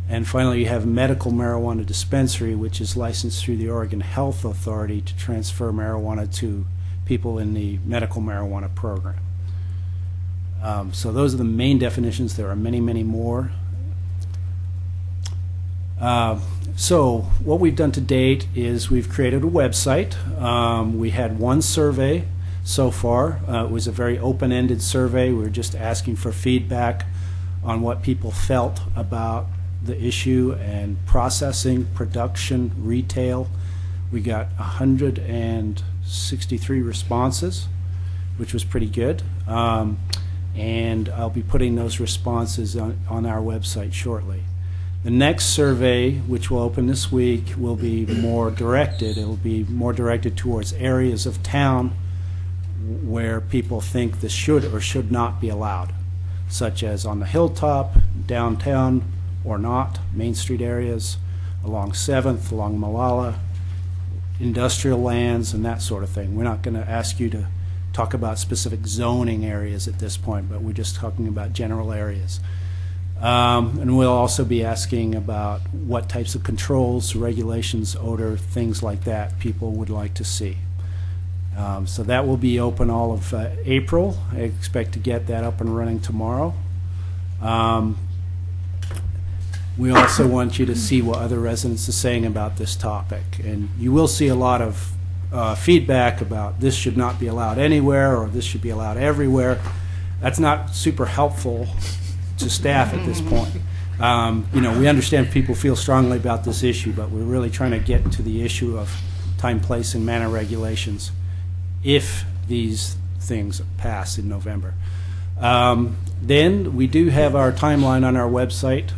And finally, you have a medical marijuana dispensary, which is licensed through the Oregon Health Authority to transfer marijuana to people in the medical marijuana program. So those are the main definitions. There are many, many more. So what we've done to date is we've created a website. We had one survey so far. It was a very open-ended survey. We were just asking for feedback on what people felt about the issue and processing, production, retail. We got 163 responses, which was pretty good. And I'll be putting those responses on our website shortly. The next survey, which will open this week, will be more directed. It'll be more directed towards areas of town where people think this should or should not be allowed, such as on the hilltop, downtown, or not, Main Street areas, along 7th, along Malala, industrial lands, and that sort of thing. We're not going to ask you to talk about specific zoning areas at this point, but we're just talking about general areas. And we'll also be asking about what types of controls, regulations, odor, things like that people would like to see. So that will be open all of April. I expect to get that up and running tomorrow. We also want you to see what other residents are saying about this topic. And you will see a lot of feedback about this should not be allowed anywhere or this should be allowed everywhere. that's not super helpful to staff at this point. We understand people feel strongly about this issue, but we're really trying to get to the issue of time, place, and manner regulations if these things pass in November. Then we do have our timeline on our website.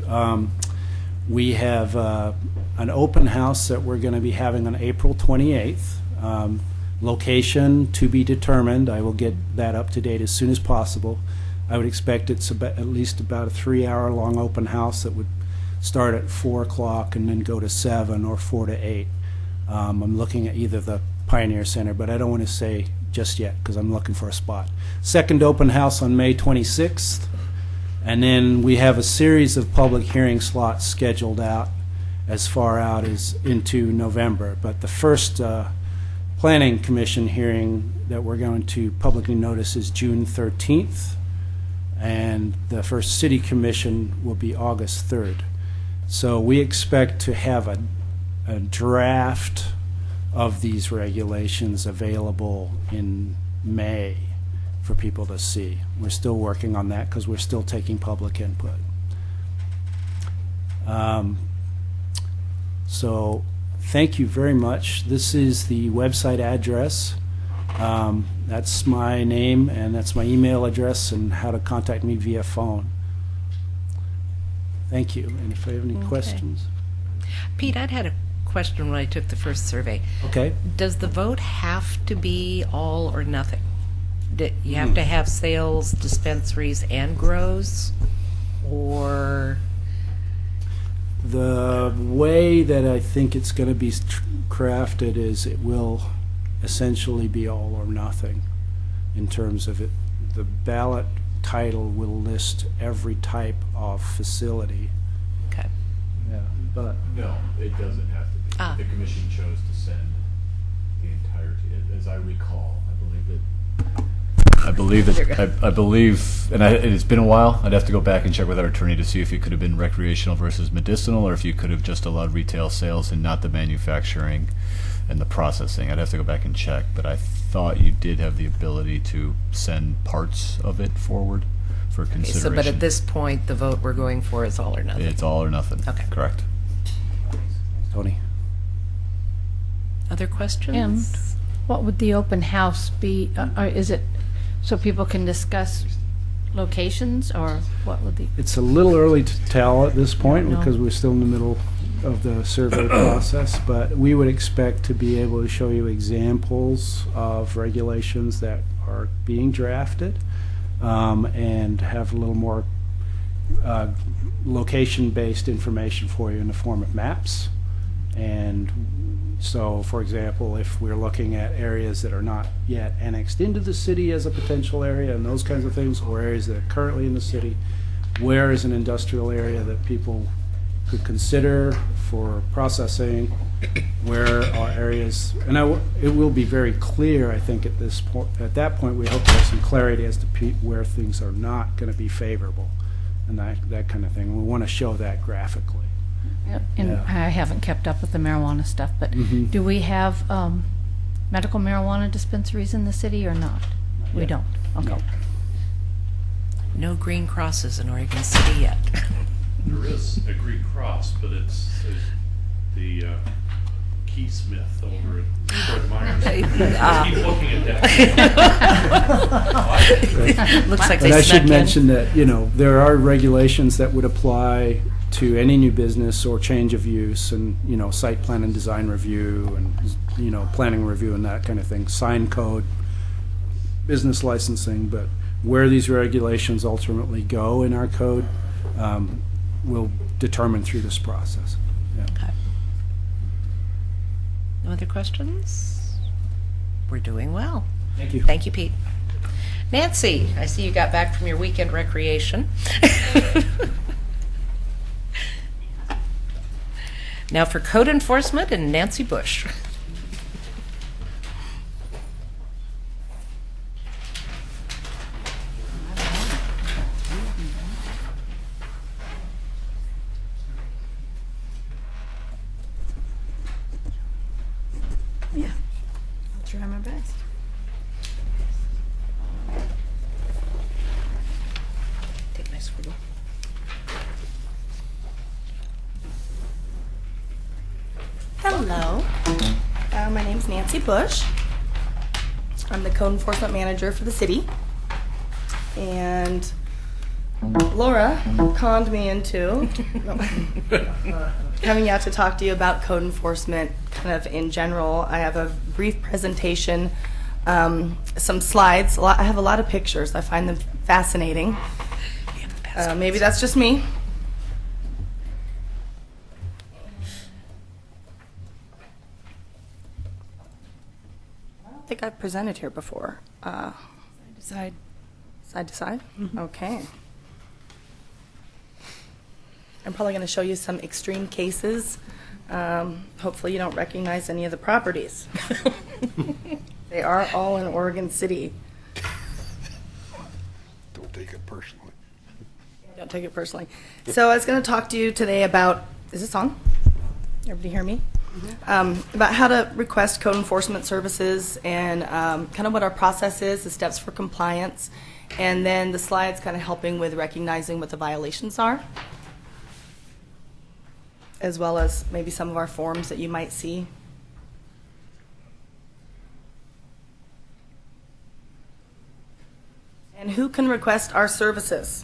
We have an open house that we're going to be having on April 28th. Location to be determined. I will get that up to date as soon as possible. I would expect it's at least about a 3-hour-long open house that would start at 4 o'clock and then go to 7 or 4 to 8. I'm looking at either the Pioneer Center, but I don't want to say just yet because I'm looking for a spot. Second open house on May 26th, and then we have a series of public hearing slots scheduled out as far out as into November. But the first Planning Commission hearing that we're going to publicly notice is June 13th, and the first City Commission will be August 3rd. So we expect to have a draft of these regulations available in May for people to see. We're still working on that because we're still taking public input. So thank you very much. This is the website address. That's my name, and that's my email address, and how to contact me via phone. Thank you. And if I have any questions. Pete, I'd had a question when I took the first survey. Okay. Does the vote have to be all or nothing? Do you have to have sales, dispensaries, and grows? Or The way that I think it's going to be crafted is it will essentially be all or nothing in terms of it. The ballot title will list every type of facility. okay. Yeah, but No, it doesn't have to be. Ah. The commission chose to send the entirety. As I recall, I believe, and it's been a while. I'd have to go back and check with our attorney to see if it could have been recreational versus medicinal, or if you could have just allowed retail sales and not the manufacturing and the processing. I'd have to go back and check, but I thought you did have the ability to send parts of it forward for Okay, consideration. so, but at this point, the vote we're going for is all or nothing. It's all or nothing. Okay. Correct. Tony. Other questions? And what would the open house be? Or is it so people can discuss locations, or what would the? It's a little early to tell at this point No. because we're still in the middle of the survey process, but we would expect to be able to show you examples of regulations that are being drafted, and have a little more location-based information for you in the form of maps. And so, for example, if we're looking at areas that are not yet annexed into the city as a potential area and those kinds of things, or areas that are currently in the city, where is an industrial area that people could consider for processing? Where are areas, and it will be very clear, I think, at this point. At that point, we hope to have some clarity as to where things are not going to be favorable, and that kind of thing. We want to show that graphically. And Yeah. I haven't kept up with the marijuana stuff, but Mhm. do we have medical marijuana dispensaries in the city or not? We yet. don't. Okay. No. No green crosses in Oregon City yet. There is a Greek cross, but it's the Key Smith over at Fort Myers. Keep looking at that. Looks like And they I snuck should in. mention that, there are regulations that would apply to any new business or change of use, and, site plan and design review, and, planning review and that kind of thing, sign code, business licensing, but where these regulations ultimately go in our code, we'll determine through this process. Yeah. Okay. No other questions? We're doing well. Thank you. Thank you, Pete. Nancy, I see you got back from your weekend recreation. Now for code enforcement and Nancy Bush. Yeah, I'll try my best. Hello, my name's Nancy Bush. I'm the code enforcement manager for the city. And Laura conned me into coming out to talk to you about code enforcement kind of in general. I have a brief presentation, some slides. I have a lot of pictures. I find them fascinating. Maybe that's just me. I don't think I've presented here before. Side to side? Okay. I'm probably going to show you some extreme cases. Hopefully you don't recognize any of the properties. They are all in Oregon City. Don't take it personally. Don't take it personally. So I was going to talk to you today about, is this on? Everybody hear me? About how to request code enforcement services and kind of what our process is, the steps for compliance, and then the slides kind of helping with recognizing what the violations are, as well as maybe some of our forms that you might see. And who can request our services?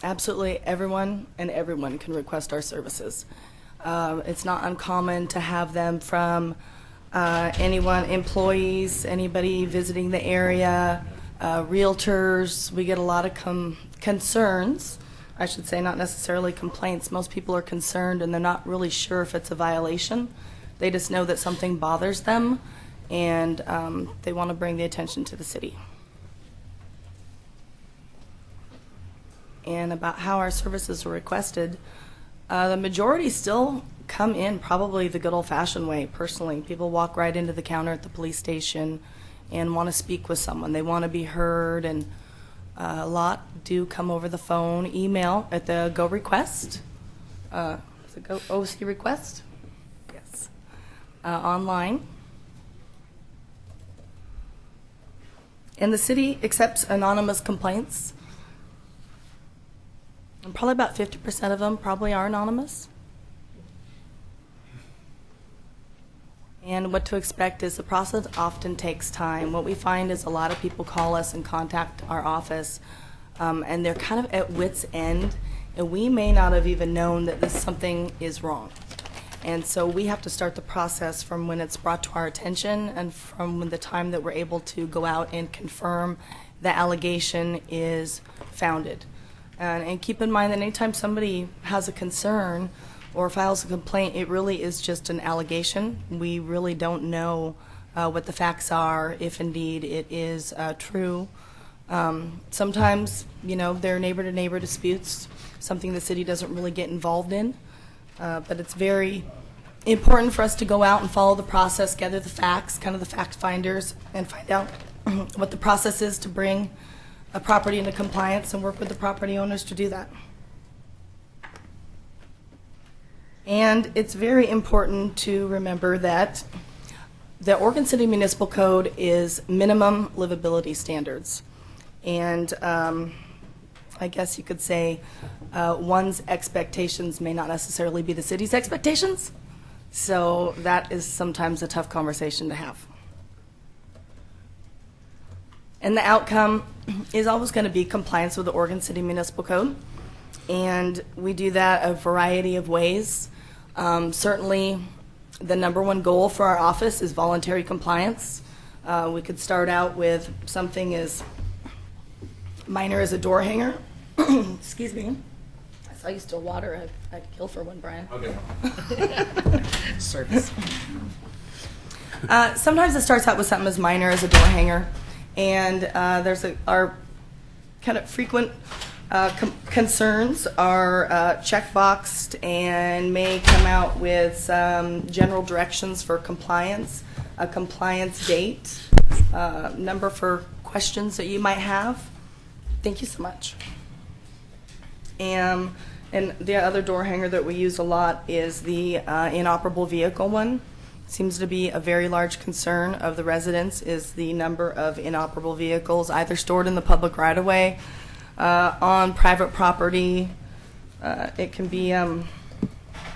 Absolutely everyone, and everyone can request our services. It's not uncommon to have them from anyone, employees, anybody visiting the area, realtors. We get a lot of concerns, I should say, not necessarily complaints. Most people are concerned and they're not really sure if it's a violation. They just know that something bothers them and they want to bring the attention to the city. And about how our services are requested, the majority still come in probably the good old-fashioned way, personally. People walk right into the counter at the police station and want to speak with someone. They want to be heard, and a lot do come over the phone, email at the Go Request. Is it Go OC Request? Yes. Online. And the city accepts anonymous complaints. And probably about 50% of them probably are anonymous. And what to expect is the process often takes time. What we find is a lot of people call us and contact our office, and they're kind of at wit's end, and we may not have even known that something is wrong. And so we have to start the process from when it's brought to our attention and from the time that we're able to go out and confirm the allegation is founded. And keep in mind that anytime somebody has a concern or files a complaint, it really is just an allegation. We really don't know what the facts are, if indeed it is true. Sometimes, you know, there are neighbor-to-neighbor disputes, something the city doesn't really get involved in. But it's very important for us to go out and follow the process, gather the facts, kind of the fact finders, and find out what the process is to bring a property into compliance and work with the property owners to do that. And it's very important to remember that the Oregon City Municipal Code is minimum livability standards. And I guess you could say one's expectations may not necessarily be the city's expectations. So that is sometimes a tough conversation to have. And the outcome is always going to be compliance with the Oregon City Municipal Code. And we do that a variety of ways. Certainly, the number one goal for our office is voluntary compliance. We could start out with something as minor as a door hanger. Excuse me. I saw you still water. I'd kill for one, Brian. Okay. Service. Sometimes it starts out with something as minor as a door hanger. And there's our kind of frequent concerns are checkboxed and may come out with some general directions for compliance, a compliance date, number for questions that you might have. Thank you so much. And the other door hanger that we use a lot is the inoperable vehicle one. seems to be a very large concern of the residents is the number of inoperable vehicles either stored in the public right-of-way, on private property. It can be, I'm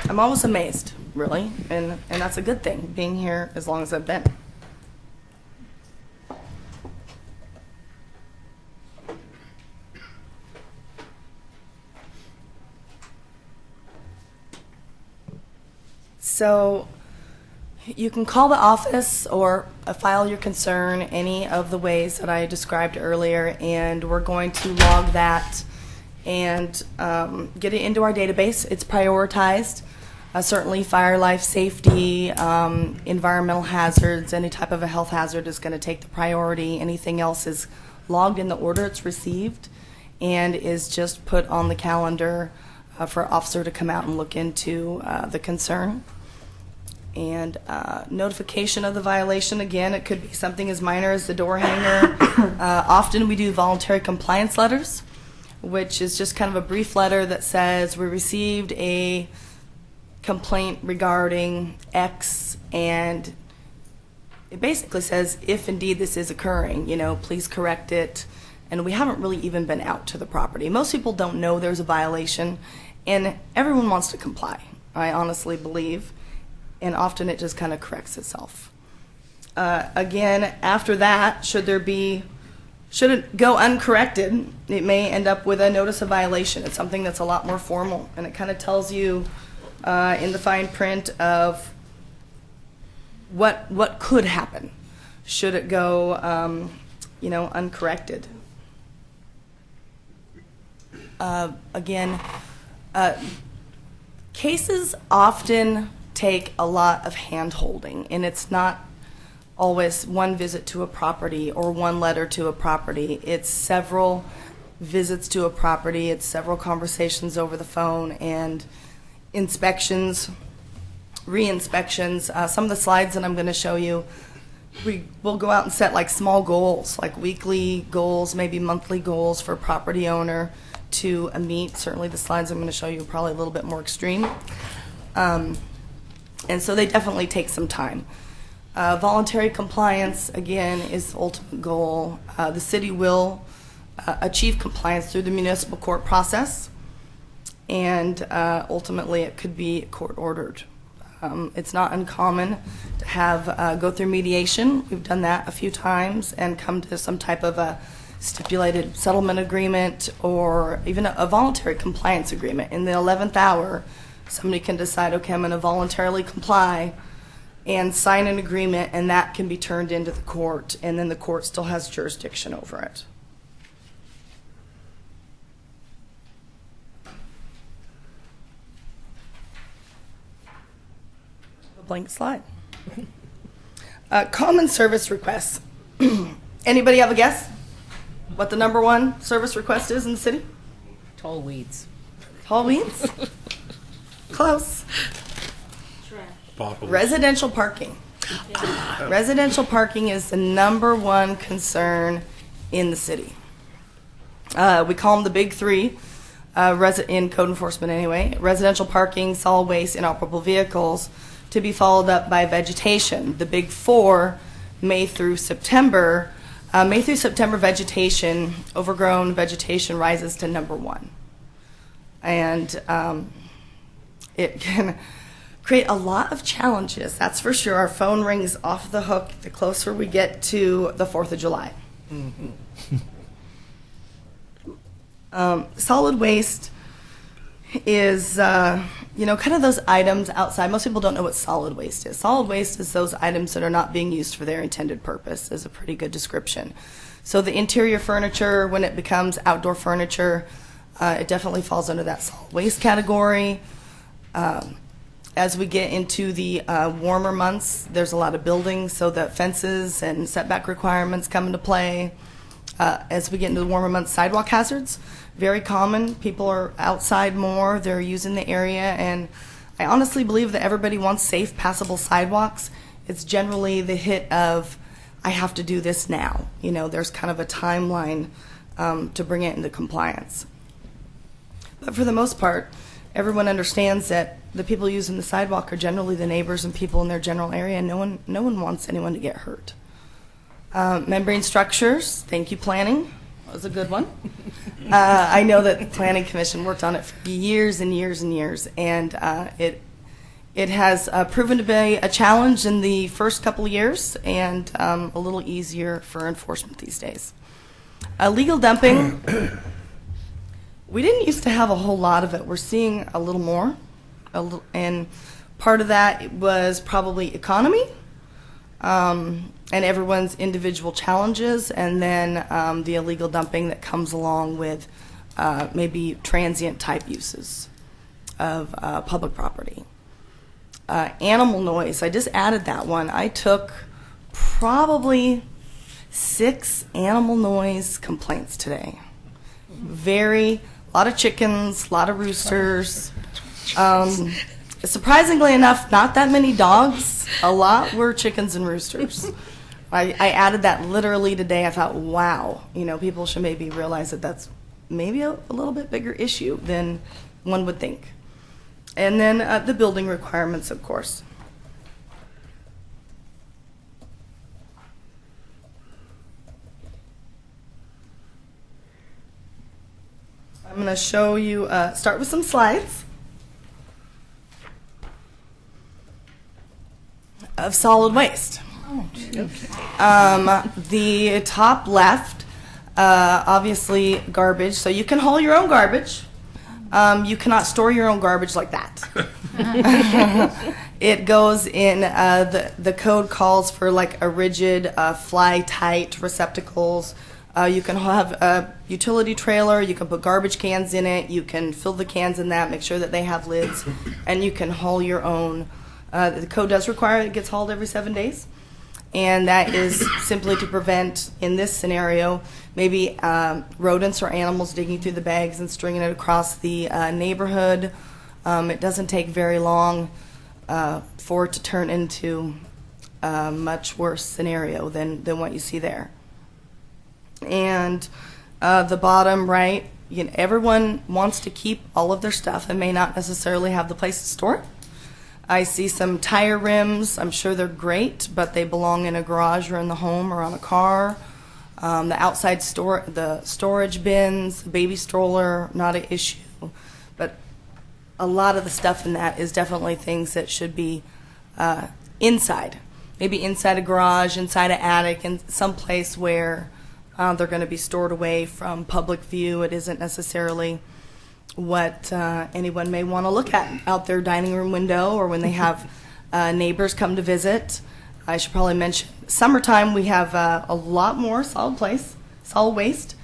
always amazed, really, and that's a good thing, being here as long as I've been. So you can call the office or file your concern any of the ways that I described earlier, and we're going to log that and get it into our database. It's prioritized. Certainly fire, life, safety, environmental hazards, any type of a health hazard is going to take the priority. Anything else is logged in the order it's received and is just put on the calendar for an officer to come out and look into the concern. And notification of the violation, again, it could be something as minor as the door hanger. Often we do voluntary compliance letters, which is just kind of a brief letter that says we received a complaint regarding X, and it basically says if indeed this is occurring, please correct it. And we haven't really even been out to the property. Most people don't know there's a violation, and everyone wants to comply, I honestly believe. And often it just kind of corrects itself. Again, after that, should it go uncorrected, it may end up with a notice of violation. It's something that's a lot more formal, and it kind of tells you in the fine print of what could happen should it go, uncorrected. Again, cases often take a lot of hand-holding, and it's not always one visit to a property or one letter to a property. It's several visits to a property, it's several conversations over the phone, and inspections, re-inspections. Some of the slides that I'm going to show you, we'll go out and set like small goals, like weekly goals, maybe monthly goals for a property owner to meet. Certainly the slides I'm going to show you are probably a little bit more extreme. And so they definitely take some time. Voluntary compliance, again, is the ultimate goal. The city will achieve compliance through the municipal court process, and ultimately it could be court-ordered. It's not uncommon to have go through mediation. We've done that a few times and come to some type of a stipulated settlement agreement or even a voluntary compliance agreement. In the 11th hour, somebody can decide, okay, I'm going to voluntarily comply and sign an agreement, and that can be turned into the court, and then the court still has jurisdiction over it. A blank slide. Common service requests. Anybody have a guess what the number one service request is in the city? Tall weeds. Tall weeds? Close. Populous. Residential parking. Residential parking is the number one concern in the city. We call them the big three in code enforcement anyway. Residential parking, solid waste, inoperable vehicles, to be followed up by vegetation. The big four, May through September. May through September vegetation, overgrown vegetation rises to number one. And it can create a lot of challenges, that's for sure. Our phone rings off the hook the closer we get to the 4th of July. Solid waste is, kind of those items outside. Most people don't know what solid waste is. Solid waste is those items that are not being used for their intended purpose, is a pretty good description. So the interior furniture, when it becomes outdoor furniture, it definitely falls under that solid waste category. As we get into the warmer months, there's a lot of building, so that fences and setback requirements come into play. As we get into the warmer months, sidewalk hazards, very common. People are outside more, they're using the area, and I honestly believe that everybody wants safe, passable sidewalks. It's generally the hit of, I have to do this now. There's kind of a timeline to bring it into compliance. But for the most part, everyone understands that the people using the sidewalk are generally the neighbors and people in their general area, and no one wants anyone to get hurt. Membrane structures, thank you, planning. That was a good one. I know that the Planning Commission worked on it for years and years and years, and it has proven to be a challenge in the first couple of years and a little easier for enforcement these days. Illegal dumping, we didn't used to have a whole lot of it. We're seeing a little more, and part of that was probably economy and everyone's individual challenges, and then the illegal dumping that comes along with maybe transient type uses of public property. Animal noise, I just added that one. I took probably 6 animal noise complaints today. A lot of chickens, a lot of roosters. Surprisingly enough, not that many dogs. A lot were chickens and roosters. I added that literally today. I thought, wow, people should maybe realize that that's maybe a little bit bigger issue than one would think. And then the building requirements, of course. I'm going to show you, start with some slides of solid waste. The top left, obviously garbage, so you can haul your own garbage. You cannot store your own garbage like that. It goes in, the code calls for like a rigid, fly-tight receptacles. You can have a utility trailer, you can put garbage cans in it, you can fill the cans in that, make sure that they have lids, and you can haul your own. The code does require it gets hauled every 7 days, and that is simply to prevent, in this scenario, maybe rodents or animals digging through the bags and stringing it across the neighborhood. It doesn't take very long for it to turn into a much worse scenario than what you see there. And the bottom right, everyone wants to keep all of their stuff and may not necessarily have the place to store it. I see some tire rims. I'm sure they're great, but they belong in a garage or in the home or on a car. The outside the storage bins, baby stroller, not an issue. But a lot of the stuff in that is definitely things that should be inside. Maybe inside a garage, inside an attic, in some place where they're going to be stored away from public view. It isn't necessarily what anyone may want to look at out their dining room window or when they have neighbors come to visit. I should probably mention, summertime we have a lot more solid waste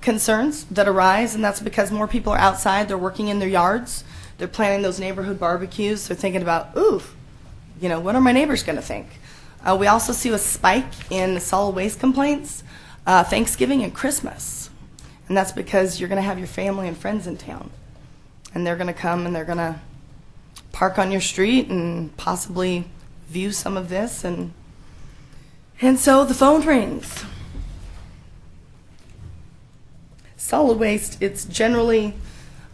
concerns that arise, and that's because more people are outside, they're working in their yards, they're planning those neighborhood barbecues, they're thinking about, what are my neighbors going to think? We also see a spike in solid waste complaints Thanksgiving and Christmas. And that's because you're going to have your family and friends in town. And they're going to come and they're going to park on your street and possibly view some of this. And so the phone rings. Solid waste, it's generally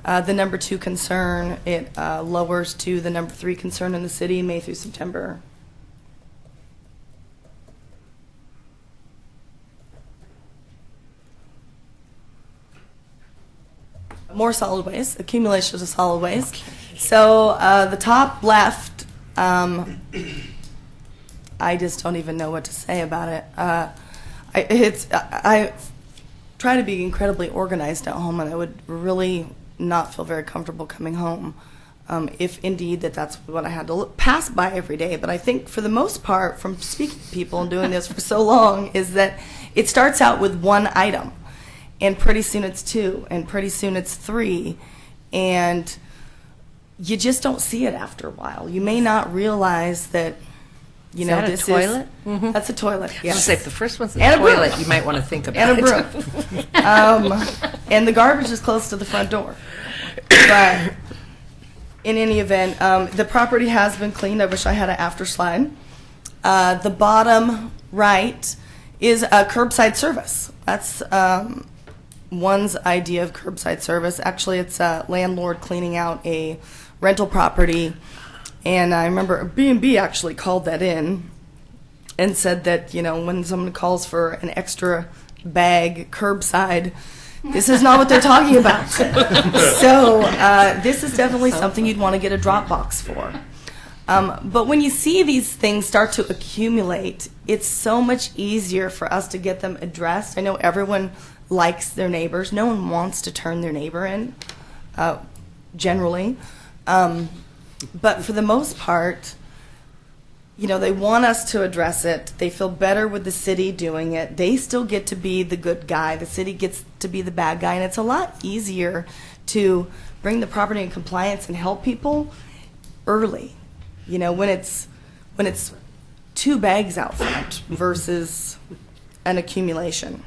the number 2 concern. It lowers to the number 3 concern in the city, May through September. More solid waste, accumulation of solid waste. Okay. So the top left, I just don't even know what to say about it. I try to be incredibly organized at home, and I would really not feel very comfortable coming home if indeed that's what I had to pass by every day. But I think for the most part, from speaking to people and doing this for so long, is that it starts out with one item. And pretty soon it's 2, and pretty soon it's 3, and you just don't see it after a while. You may not realize that, is that this a toilet? Mm-hmm. That's a toilet. Yeah. Say if the first one's the and toilet, you might want to think about it. And a broom. And the garbage is close to the front door. But in any event, the property has been cleaned. I wish I had an after slide. The bottom right is a curbside service. That's one's idea of curbside service. Actually, it's a landlord cleaning out a rental property, and I remember B&B actually called that in and said that, when someone calls for an extra bag curbside, this is not what they're talking about. So this is definitely something you'd want to get a drop box for. But when you see these things start to accumulate, it's so much easier for us to get them addressed. I know everyone likes their neighbors. No one wants to turn their neighbor in, generally. But for the most part, they want us to address it. They feel better with the city doing it. They still get to be the good guy. The city gets to be the bad guy. And it's a lot easier to bring the property in compliance and help people early. When it's 2 bags out front versus an accumulation.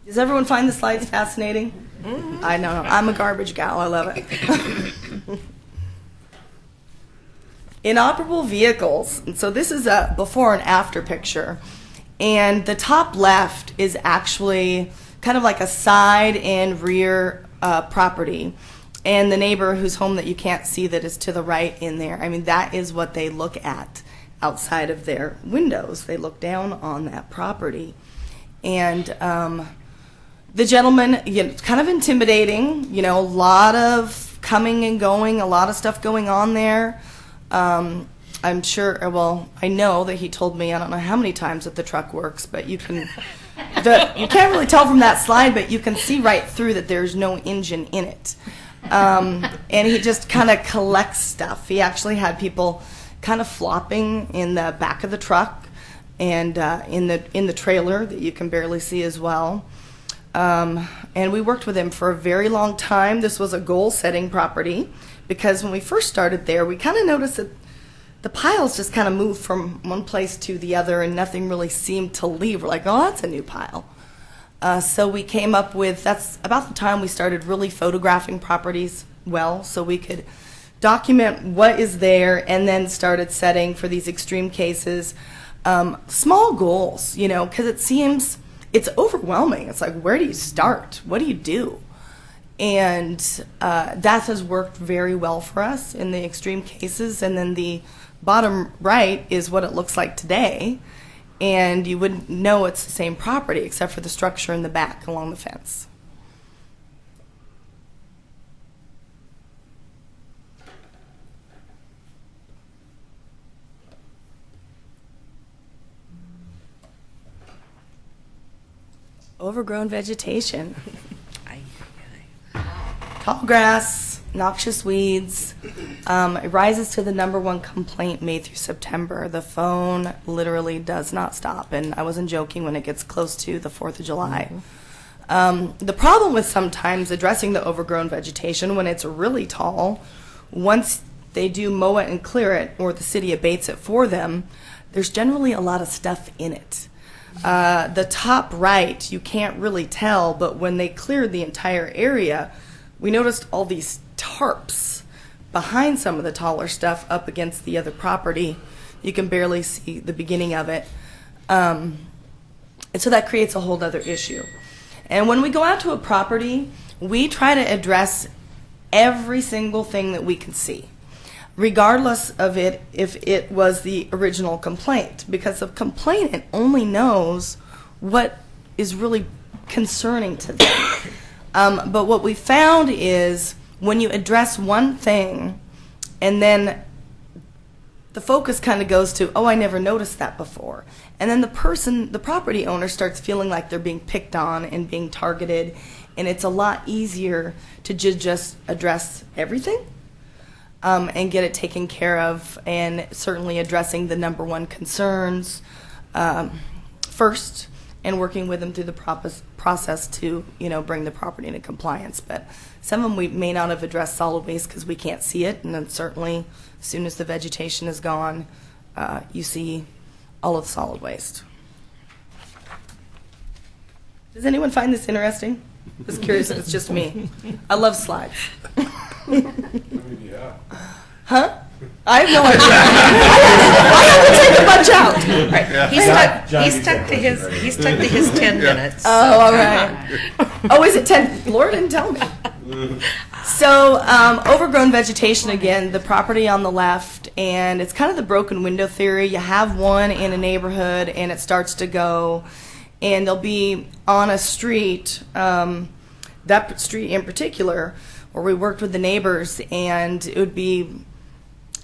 Does everyone find the slides fascinating? Mm-hmm. I know. I'm a garbage gal. I love it. Inoperable vehicles. And so this is a before and after picture. And the top left is actually kind of like a side and rear property. And the neighbor whose home that you can't see that is to the right in there, that is what they look at outside of their windows. They look down on that property. And the gentleman, kind of intimidating, a lot of coming and going, a lot of stuff going on there. I'm sure, I know that he told me, I don't know how many times that the truck works, but you can't really tell from that slide, but you can see right through that there's no engine in it. And he just kind of collects stuff. He actually had people kind of flopping in the back of the truck and in the trailer that you can barely see as well. And we worked with him for a very long time. This was a goal-setting property because when we first started there, we kind of noticed that the piles just kind of moved from one place to the other and nothing really seemed to leave. We're like, oh, that's a new pile. So we came up with, that's about the time we started really photographing properties well, so we could document what is there and then started setting for these extreme cases small goals, because it seems it's overwhelming. It's like, where do you start? What do you do? And that has worked very well for us in the extreme cases. And then the bottom right is what it looks like today. And you wouldn't know it's the same property except for the structure in the back along the fence. Overgrown vegetation. Tall grass, noxious weeds. It rises to the #1 complaint May through September. The phone literally does not stop, and I wasn't joking when it gets close to the 4th of July. The problem with sometimes addressing the overgrown vegetation when it's really tall, once they do mow it and clear it, or the city abates it for them, there's generally a lot of stuff in it. The top right, you can't really tell, but when they cleared the entire area, we noticed all these tarps behind some of the taller stuff up against the other property. You can barely see the beginning of it. And so that creates a whole other issue. And when we go out to a property, we try to address every single thing that we can see, regardless of it if it was the original complaint, because the complainant only knows what is really concerning to them. But what we found is when you address one thing and then the focus kind of goes to, oh, I never noticed that before. And then the property owner starts feeling like they're being picked on and being targeted, and it's a lot easier to just address everything and get it taken care of, and certainly addressing the #1 concerns first and working with them through the process to, bring the property into compliance. But some of them we may not have addressed solid waste because we can't see it, and then certainly as soon as the vegetation is gone, you see all of the solid waste. Does anyone find this interesting? Just curious if it's just me. I love slides. Yeah. Huh? I have no idea. I have to take a bunch out. Right. He's stuck to his 10 minutes. Oh, all right. Oh, is it 10? Laura didn't tell me. So, overgrown vegetation again, the property on the left, and it's kind of the broken window theory. You have one in a neighborhood, and it starts to go, and they'll be on a street, that street in particular, where we worked with the neighbors, and it would be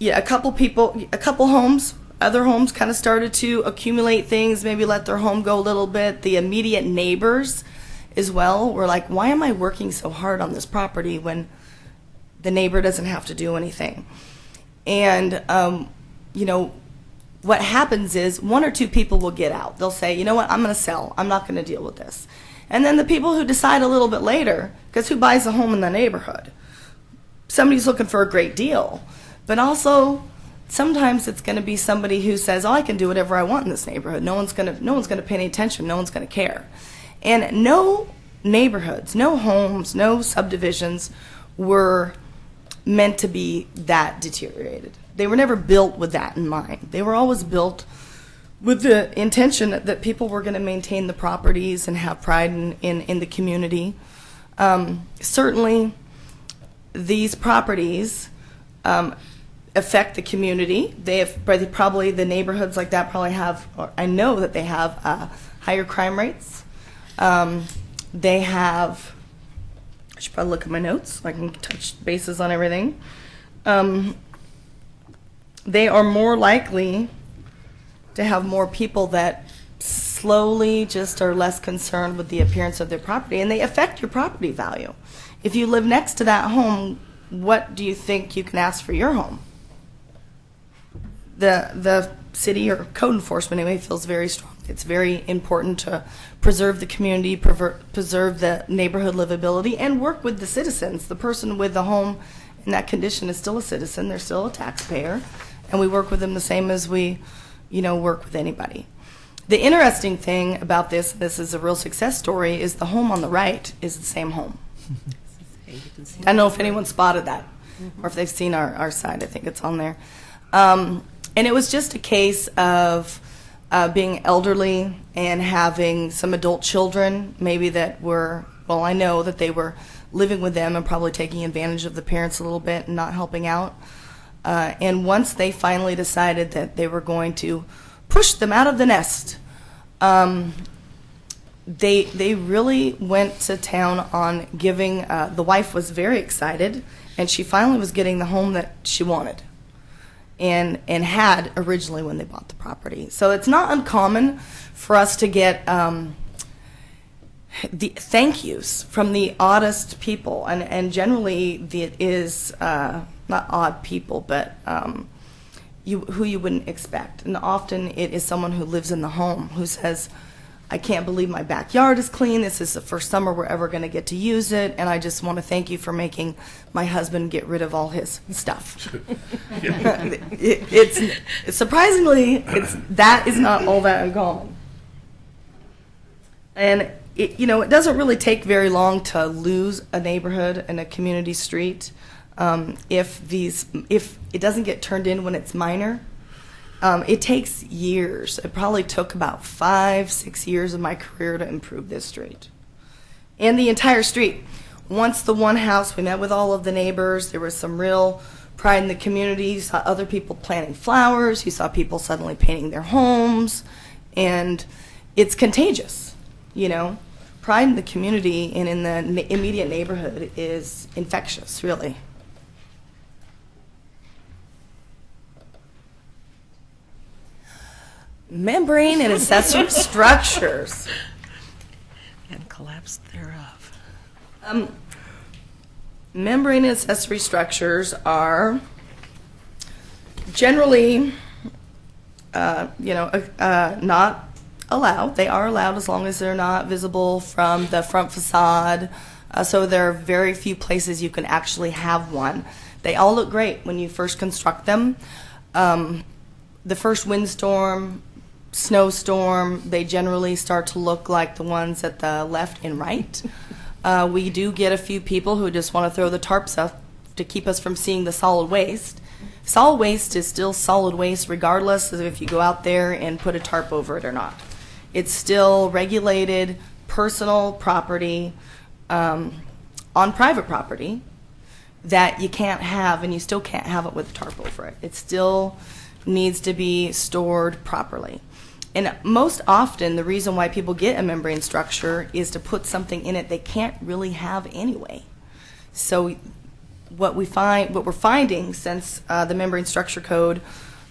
a couple people, a couple homes, other homes kind of started to accumulate things, maybe let their home go a little bit. The immediate neighbors as well were like, why am I working so hard on this property when the neighbor doesn't have to do anything? And, you know, what happens is one or two people will get out. They'll say, you know what, I'm going to sell. I'm not going to deal with this. And then the people who decide a little bit later, because who buys a home in the neighborhood? Somebody's looking for a great deal. But also, sometimes it's going to be somebody who says, oh, I can do whatever I want in this neighborhood. No one's going to pay any attention. No one's going to care. And no neighborhoods, no homes, no subdivisions were meant to be that deteriorated. They were never built with that in mind. They were always built with the intention that people were going to maintain the properties and have pride in the community. Certainly, these properties affect the community. They have probably the neighborhoods like that probably have, or I know that they have higher crime rates. They have, I should probably look at my notes so I can touch bases on everything. They are more likely to have more people that slowly just are less concerned with the appearance of their property, and they affect your property value. If you live next to that home, what do you think you can ask for your home? The city or code enforcement anyway feels very strong. It's very important to preserve the community, preserve the neighborhood livability, and work with the citizens. The person with the home in that condition is still a citizen. They're still a taxpayer, and we work with them the same as we, work with anybody. The interesting thing about this is a real success story, is the home on the right is the same home. I don't know if anyone spotted that, or if they've seen our side. I think it's on there. And it was just a case of being elderly and having some adult children, maybe that were, well, I know that they were living with them and probably taking advantage of the parents a little bit and not helping out. And once they finally decided that they were going to push them out of the nest, they really went to town on giving, the wife was very excited, and she finally was getting the home that she wanted and had originally when they bought the property. So it's not uncommon for us to get the thank yous from the oddest people, and generally it is not odd people, but who you wouldn't expect. And often it is someone who lives in the home who says, I can't believe my backyard is clean. This is the first summer we're ever going to get to use it, and I just want to thank you for making my husband get rid of all his stuff. It's surprisingly, that is not all that uncommon. And it doesn't really take very long to lose a neighborhood and a community street if it doesn't get turned in when it's minor. It takes years. It probably took about 5-6 years of my career to improve this street. And the entire street. Once the one house, we met with all of the neighbors. There was some real pride in the community. You saw other people planting flowers. You saw people suddenly painting their homes. And it's contagious, Pride in the community and in the immediate neighborhood is infectious, really. Membrane and accessory structures. And collapse thereof. Membrane and accessory structures are generally, not allowed. They are allowed as long as they're not visible from the front facade. So there are very few places you can actually have one. They all look great when you first construct them. The first windstorm, snowstorm, they generally start to look like the ones at the left and right. We do get a few people who just want to throw the tarps up to keep us from seeing the solid waste. Solid waste is still solid waste regardless of if you go out there and put a tarp over it or not. It's still regulated personal property on private property that you can't have, and you still can't have it with a tarp over it. It still needs to be stored properly. And most often, the reason why people get a membrane structure is to put something in it they can't really have anyway. So what we're finding since the membrane structure code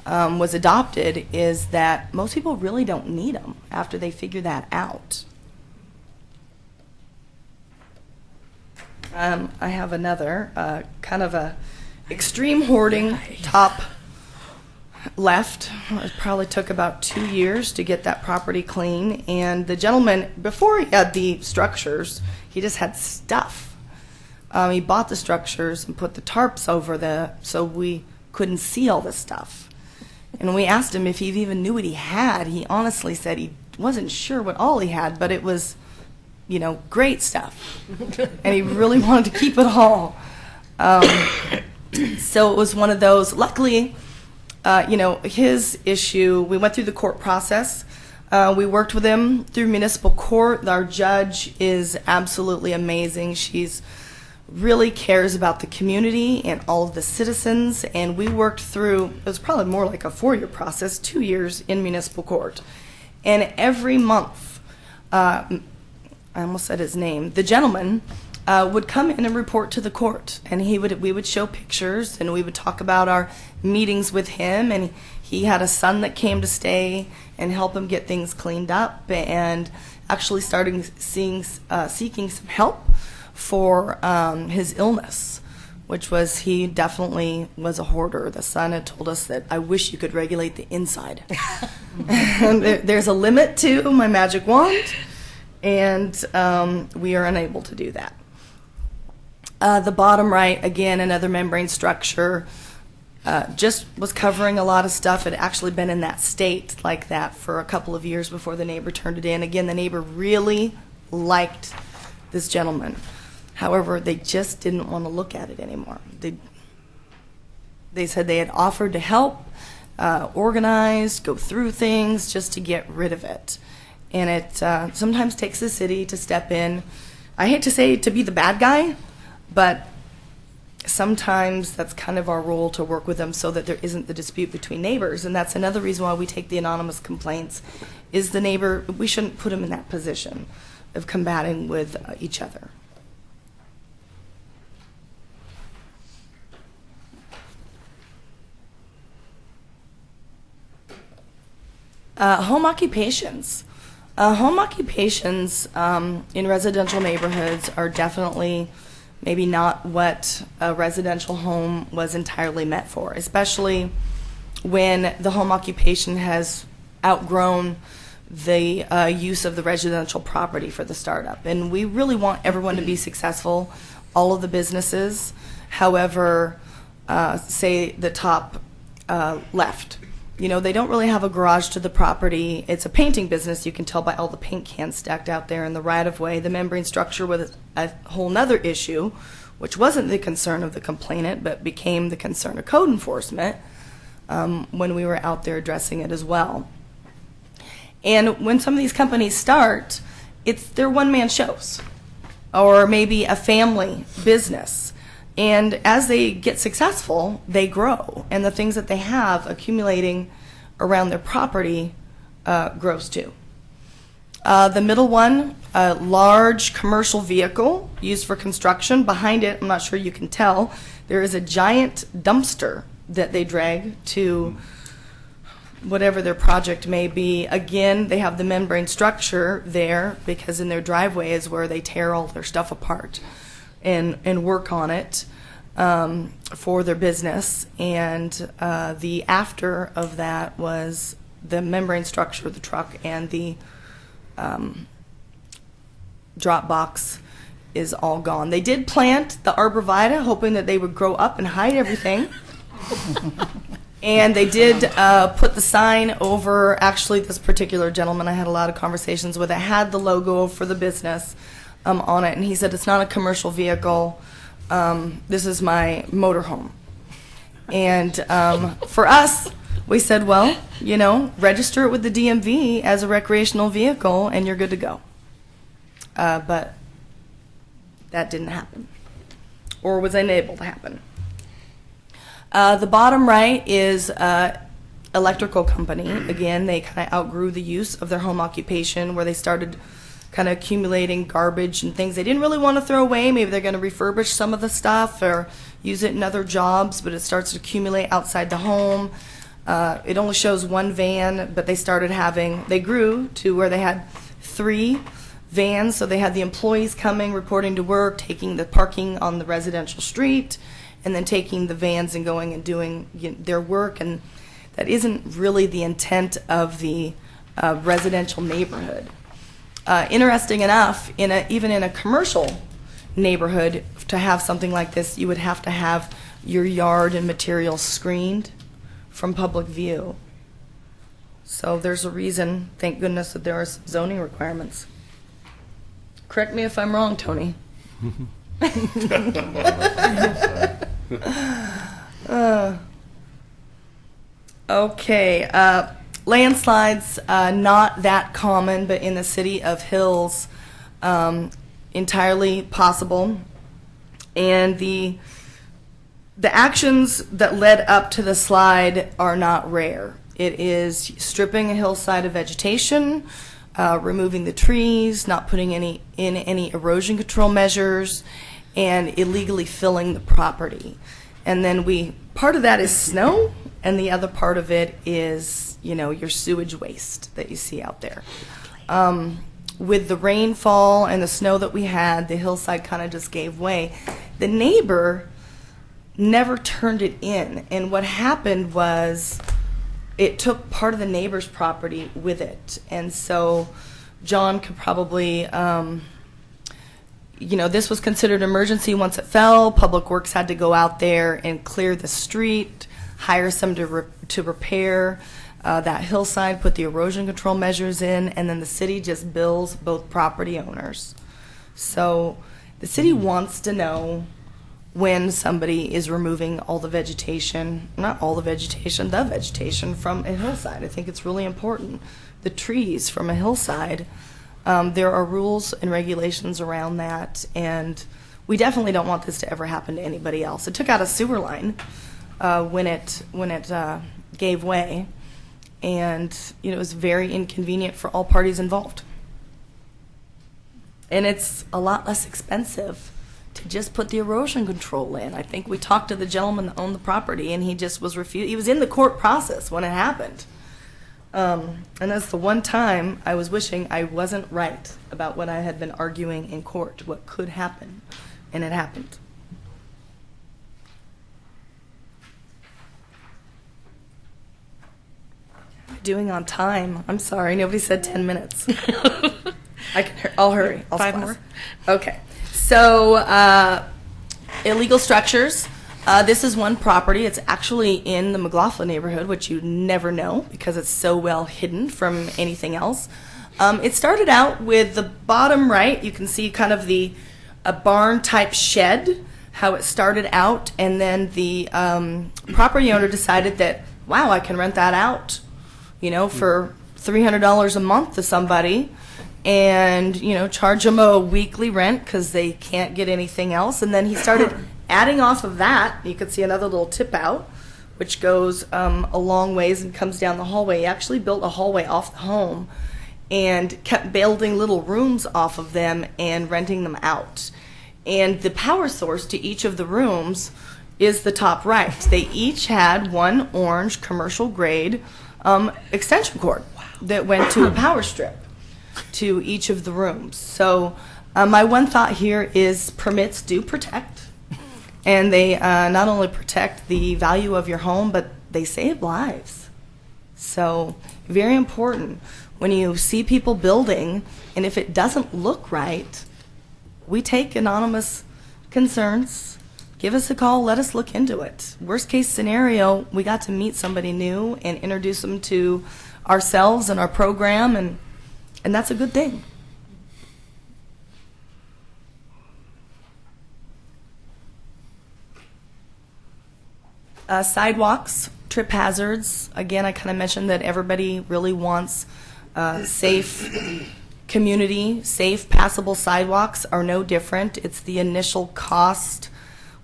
was adopted is that most people really don't need them after they figure that out. I have another kind of a extreme hoarding top left. It probably took about 2 years to get that property clean. And the gentleman, before he had the structures, he just had stuff. He bought the structures and put the tarps over so we couldn't see all this stuff. And when we asked him if he even knew what he had, he honestly said he wasn't sure what all he had, but it was, great stuff. And he really wanted to keep it all. So it was one of those. Luckily, his issue, we went through the court process. We worked with him through municipal court. Our judge is absolutely amazing. She's really cares about the community and all of the citizens, and we worked through, it was probably more like a 4-year process, 2 years in municipal court. And every month, I almost said his name, the gentleman would come in and report to the court, and we would show pictures, and we would talk about our meetings with him, and he had a son that came to stay and help him get things cleaned up, and actually starting seeking some help for his illness, which was he definitely was a hoarder. The son had told us that I wish you could regulate the inside. And there's a limit to my magic wand, and we are unable to do that. The bottom right, again, another membrane structure, just was covering a lot of stuff. It had actually been in that state like that for a couple of years before the neighbor turned it in. Again, the neighbor really liked this gentleman. However, they just didn't want to look at it anymore. They said they had offered to help, organize, go through things just to get rid of it. And it sometimes takes the city to step in. I hate to say to be the bad guy, but sometimes that's kind of our role to work with them so that there isn't the dispute between neighbors. And that's another reason why we take the anonymous complaints, is the neighbor, we shouldn't put them in that position of combating with each other. Home occupations. Home occupations in residential neighborhoods are definitely maybe not what a residential home was entirely meant for, especially when the home occupation has outgrown the use of the residential property for the startup. And we really want everyone to be successful, all of the businesses. However, say the top left, they don't really have a garage to the property. It's a painting business. You can tell by all the paint cans stacked out there in the right-of-way. The membrane structure was a whole nother issue, which wasn't the concern of the complainant, but became the concern of code enforcement when we were out there addressing it as well. And when some of these companies start, they're one-man shows, or maybe a family business. And as they get successful, they grow, and the things that they have accumulating around their property grows too. The middle one, a large commercial vehicle used for construction. Behind it, I'm not sure you can tell, there is a giant dumpster that they drag to whatever their project may be. Again, they have the membrane structure there because in their driveway is where they tear all their stuff apart and work on it for their business. And the after of that was the membrane structure of the truck, and the drop box is all gone. They did plant the arborvitae, hoping that they would grow up and hide everything. And they did put the sign over, actually this particular gentleman I had a lot of conversations with, it had the logo for the business on it, and he said, it's not a commercial vehicle, this is my motorhome. And for us, we said, well, register it with the DMV as a recreational vehicle and you're good to go. But that didn't happen, or was unable to happen. The bottom right is electrical company. Again, they kind of outgrew the use of their home occupation, where they started kind of accumulating garbage and things they didn't really want to throw away. Maybe they're going to refurbish some of the stuff or use it in other jobs, but it starts to accumulate outside the home. It only shows one van, but they grew to where they had 3 vans. So they had the employees coming, reporting to work, taking the parking on the residential street, and then taking the vans and going and doing their work. And that isn't really the intent of the residential neighborhood. Interesting enough, even in a commercial neighborhood, to have something like this, you would have to have your yard and materials screened from public view. So there's a reason, thank goodness, that there are some zoning requirements. Correct me if I'm wrong, Tony. Okay. Landslides, not that common, but in the city of Hills, entirely possible. And the actions that led up to the slide are not rare. It is stripping a hillside of vegetation, removing the trees, not putting in any erosion control measures, and illegally filling the property. And then part of that is snow, and the other part of it is, your sewage waste that you see out there. With the rainfall and the snow that we had, the hillside kind of just gave way. The neighbor never turned it in, and what happened was it took part of the neighbor's property with it. And so John could probably, this was considered emergency once it fell. Public Works had to go out there and clear the street, hire some to repair that hillside, put the erosion control measures in, and then the city just bills both property owners. So the city wants to know when somebody is removing all the vegetation, not all the vegetation, the vegetation from a hillside. I think it's really important. The trees from a hillside, there are rules and regulations around that, and we definitely don't want this to ever happen to anybody else. It took out a sewer line when it gave way, and it was very inconvenient for all parties involved. And it's a lot less expensive to just put the erosion control in. I think we talked to the gentleman that owned the property, and he just was refused. He was in the court process when it happened. And that's the one time I was wishing I wasn't right about what I had been arguing in court, what could happen, and it happened. Doing on time. I'm sorry, nobody said 10 minutes. I'll hurry. I'll 5 splice. more? Okay. So, illegal structures. This is one property. It's actually in the McLaughlin neighborhood, which you never know because it's so well hidden from anything else. It started out with the bottom right. You can see kind of a barn-type shed, how it started out, and then the property owner decided that, wow, I can rent that out, for $300 a month to somebody, and charge them a weekly rent because they can't get anything else. And then he started adding off of that. You could see another little tip out, which goes a long ways and comes down the hallway. He actually built a hallway off the home and kept building little rooms off of them and renting them out. And the power source to each of the rooms is the top right. They each had one orange commercial grade extension cord that went to a power strip to each of the rooms. So my one thought here is permits do protect, and they not only protect the value of your home, but they save lives. So very important. When you see people building, and if it doesn't look right, we take anonymous concerns. Give us a call, let us look into it. Worst case scenario, we got to meet somebody new and introduce them to ourselves and our program, and that's a good thing. Sidewalks, trip hazards. Again, I kind of mentioned that everybody really wants safe community. Safe, passable sidewalks are no different. It's the initial cost,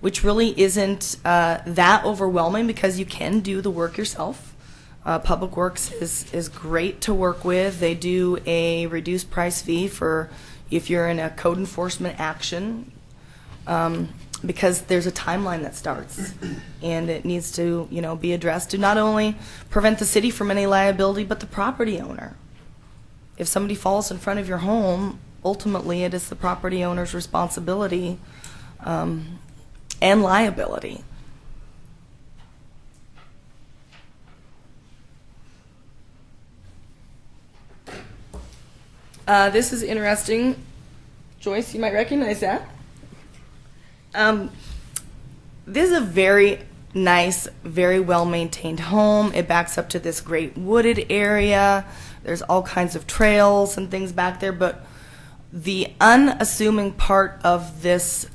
which really isn't that overwhelming because you can do the work yourself. Public Works is great to work with. They do a reduced price fee for if you're in a code enforcement action, because there's a timeline that starts, and it needs to, be addressed to not only prevent the city from any liability, but the property owner. If somebody falls in front of your home, ultimately it is the property owner's responsibility and liability. This is interesting. Joyce, you might recognize that. This is a very nice, very well-maintained home. It backs up to this great wooded area. There's all kinds of trails and things back there, but the unassuming part of this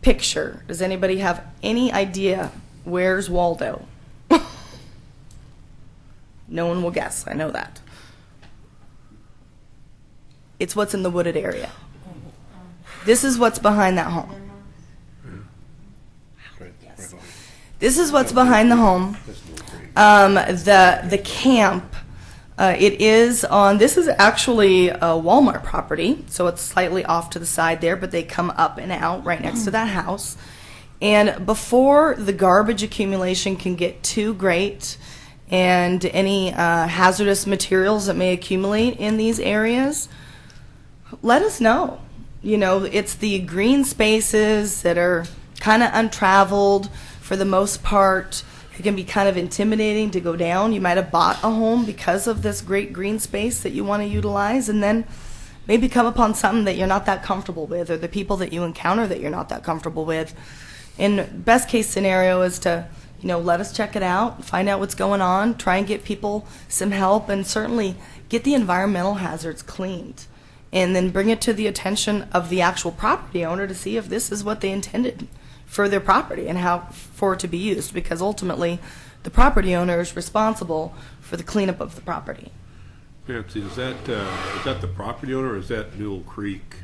picture, does anybody have any idea where's Waldo? No one will guess, I know that. It's what's in the wooded area. This is what's behind that home. Yes. This is what's behind the home. The camp, it is on, this is actually a Walmart property, so it's slightly off to the side there, but they come up and out right next to that house. And before the garbage accumulation can get too great and any hazardous materials that may accumulate in these areas, let us know. It's the green spaces that are kind of untraveled for the most part. It can be kind of intimidating to go down. You might have bought a home because of this great green space that you want to utilize, and then maybe come upon something that you're not that comfortable with, or the people that you encounter that you're not that comfortable with. And best case scenario is to, let us check it out, find out what's going on, try and get people some help, and certainly get the environmental hazards cleaned. And then bring it to the attention of the actual property owner to see if this is what they intended for their property and how for it to be used, because ultimately the property owner is responsible for the cleanup of the property. Nancy, is that the property owner, or is that Newell Creek?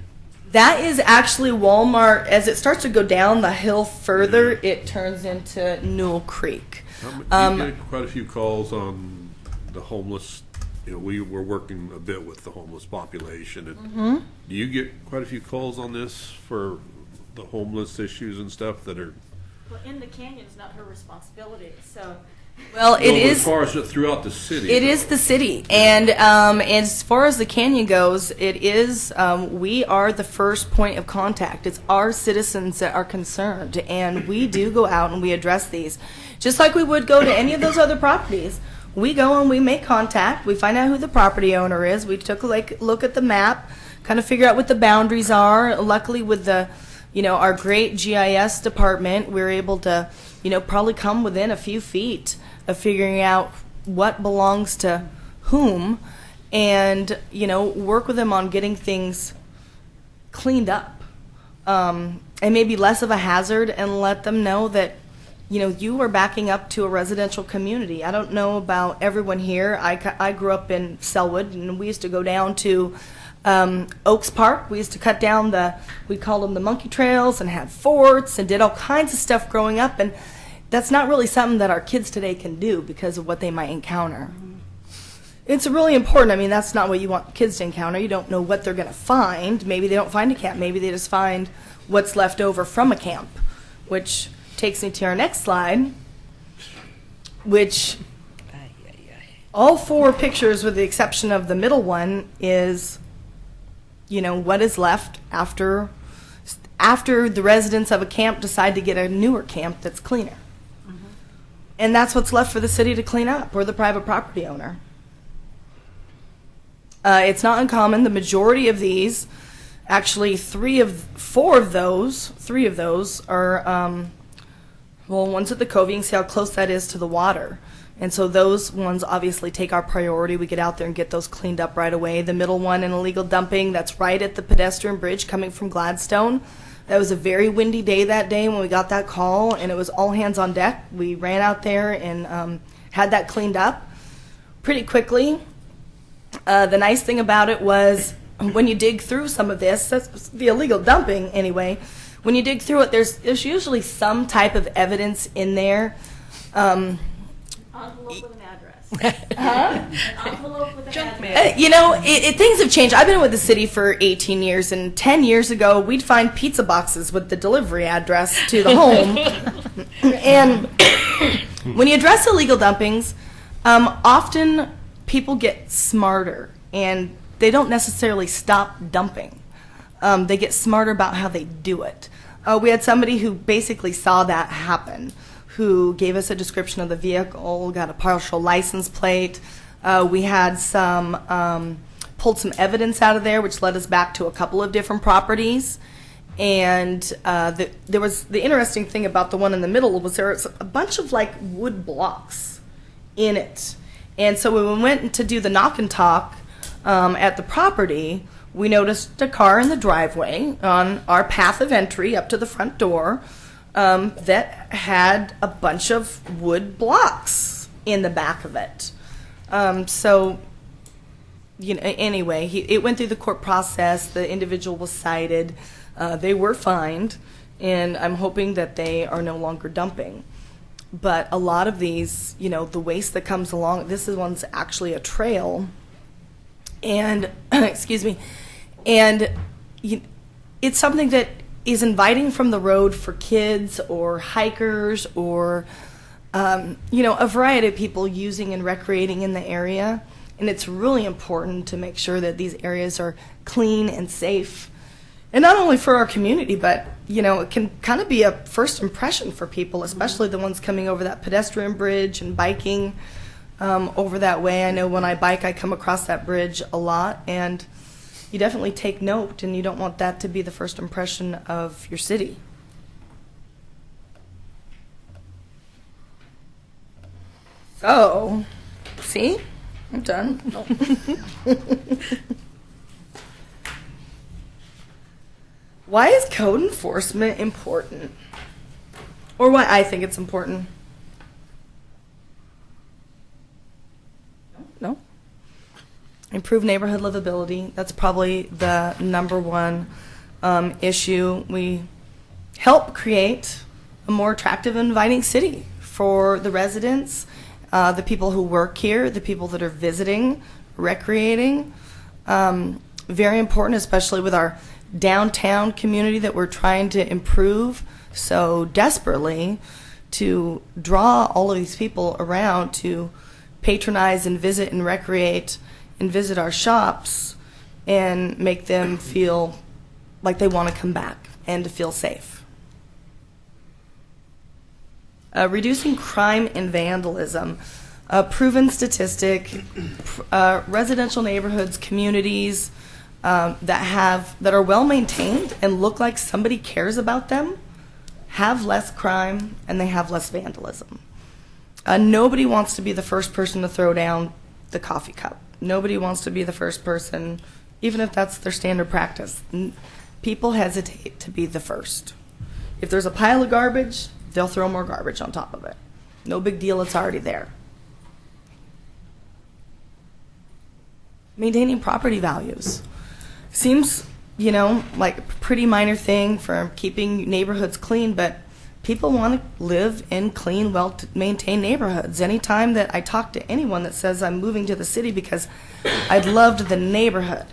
That is actually Walmart. As it starts to go down the hill further, it turns into Newell Creek. You get quite a few calls on the homeless. We're working a bit with the homeless population. And do you get quite a few calls on this for the homeless issues and stuff that are? Well, in the canyon is not her responsibility, so. Well, it is. As far as throughout the city. It is the city, and as far as the canyon goes, it is. We are the first point of contact. It's our citizens that are concerned, and we do go out and we address these, just like we would go to any of those other properties. We go and we make contact. We find out who the property owner is. We took a look at the map, kind of figure out what the boundaries are. Luckily, with the, our great GIS department, we're able to, probably come within a few feet of figuring out what belongs to whom, and work with them on getting things cleaned up, and maybe less of a hazard, and let them know that you are backing up to a residential community. I don't know about everyone here. I grew up in Selwood, and we used to go down to Oaks Park. We used to cut down we called them the monkey trails, and had forts, and did all kinds of stuff growing up. And that's not really something that our kids today can do because of what they might encounter. It's really important. I mean, that's not what you want kids to encounter. You don't know what they're going to find. Maybe they don't find a camp. Maybe they just find what's left over from a camp, which takes me to our next slide, which all four pictures, with the exception of the middle one, is, what is left after the residents of a camp decide to get a newer camp that's cleaner. And that's what's left for the city to clean up, or the private property owner. It's not uncommon. The majority of these, actually three of those are one's at the cove. You can see how close that is to the water. And so those ones obviously take our priority. We get out there and get those cleaned up right away. The middle one, in illegal dumping, that's right at the pedestrian bridge coming from Gladstone. That was a very windy day that day when we got that call, and it was all hands on deck. We ran out there and had that cleaned up pretty quickly. The nice thing about it was when you dig through some of this, that's the illegal dumping anyway, when you dig through it, there's usually some type of evidence in there. Envelope with an address. An envelope with an address. You know, things have changed. I've been with the city for 18 years, and 10 years ago, we'd find pizza boxes with the delivery address to the home. And when you address illegal dumpings, often people get smarter, and they don't necessarily stop dumping. They get smarter about how they do it. We had somebody who basically saw that happen, who gave us a description of the vehicle, got a partial license plate. We had pulled some evidence out of there, which led us back to a couple of different properties. And there was the interesting thing about the one in the middle was there was a bunch of like wood blocks in it. And so when we went to do the knock and talk at the property, we noticed a car in the driveway on our path of entry up to the front door that had a bunch of wood blocks in the back of it. So, you know, anyway, it went through the court process. The individual was cited. They were fined, and I'm hoping that they are no longer dumping. But a lot of these, you know, the waste that comes along, this one's actually a trail. And, excuse me, and it's something that is inviting from the road for kids or hikers or, you know, a variety of people using and recreating in the area. And it's really important to make sure that these areas are clean and safe. And not only for our community, but, you know, it can kind of be a first impression for people, especially the ones coming over that pedestrian bridge and biking over that way. I know when I bike, I come across that bridge a lot, and you definitely take note, and you don't want that to be the first impression of your city. So, see? I'm done. Why is code enforcement important? Or why I think it's important? No? Improve neighborhood livability. That's probably the number one issue. We help create a more attractive and inviting city for the residents, the people who work here, the people that are visiting, recreating. Very important, especially with our downtown community that we're trying to improve so desperately, to draw all of these people around to patronize and visit and recreate and visit our shops and make them feel like they want to come back and to feel safe. Reducing crime and vandalism. A proven statistic, residential neighborhoods, communities that are well maintained and look like somebody cares about them have less crime and they have less vandalism. Nobody wants to be the first person to throw down the coffee cup. Nobody wants to be the first person, even if that's their standard practice. People hesitate to be the first. If there's a pile of garbage, they'll throw more garbage on top of it. No big deal, it's already there. Maintaining property values. Seems, you know, like a pretty minor thing for keeping neighborhoods clean, but people want to live in clean, well-maintained neighborhoods. Anytime that I talk to anyone that says I'm moving to the city because I loved the neighborhood,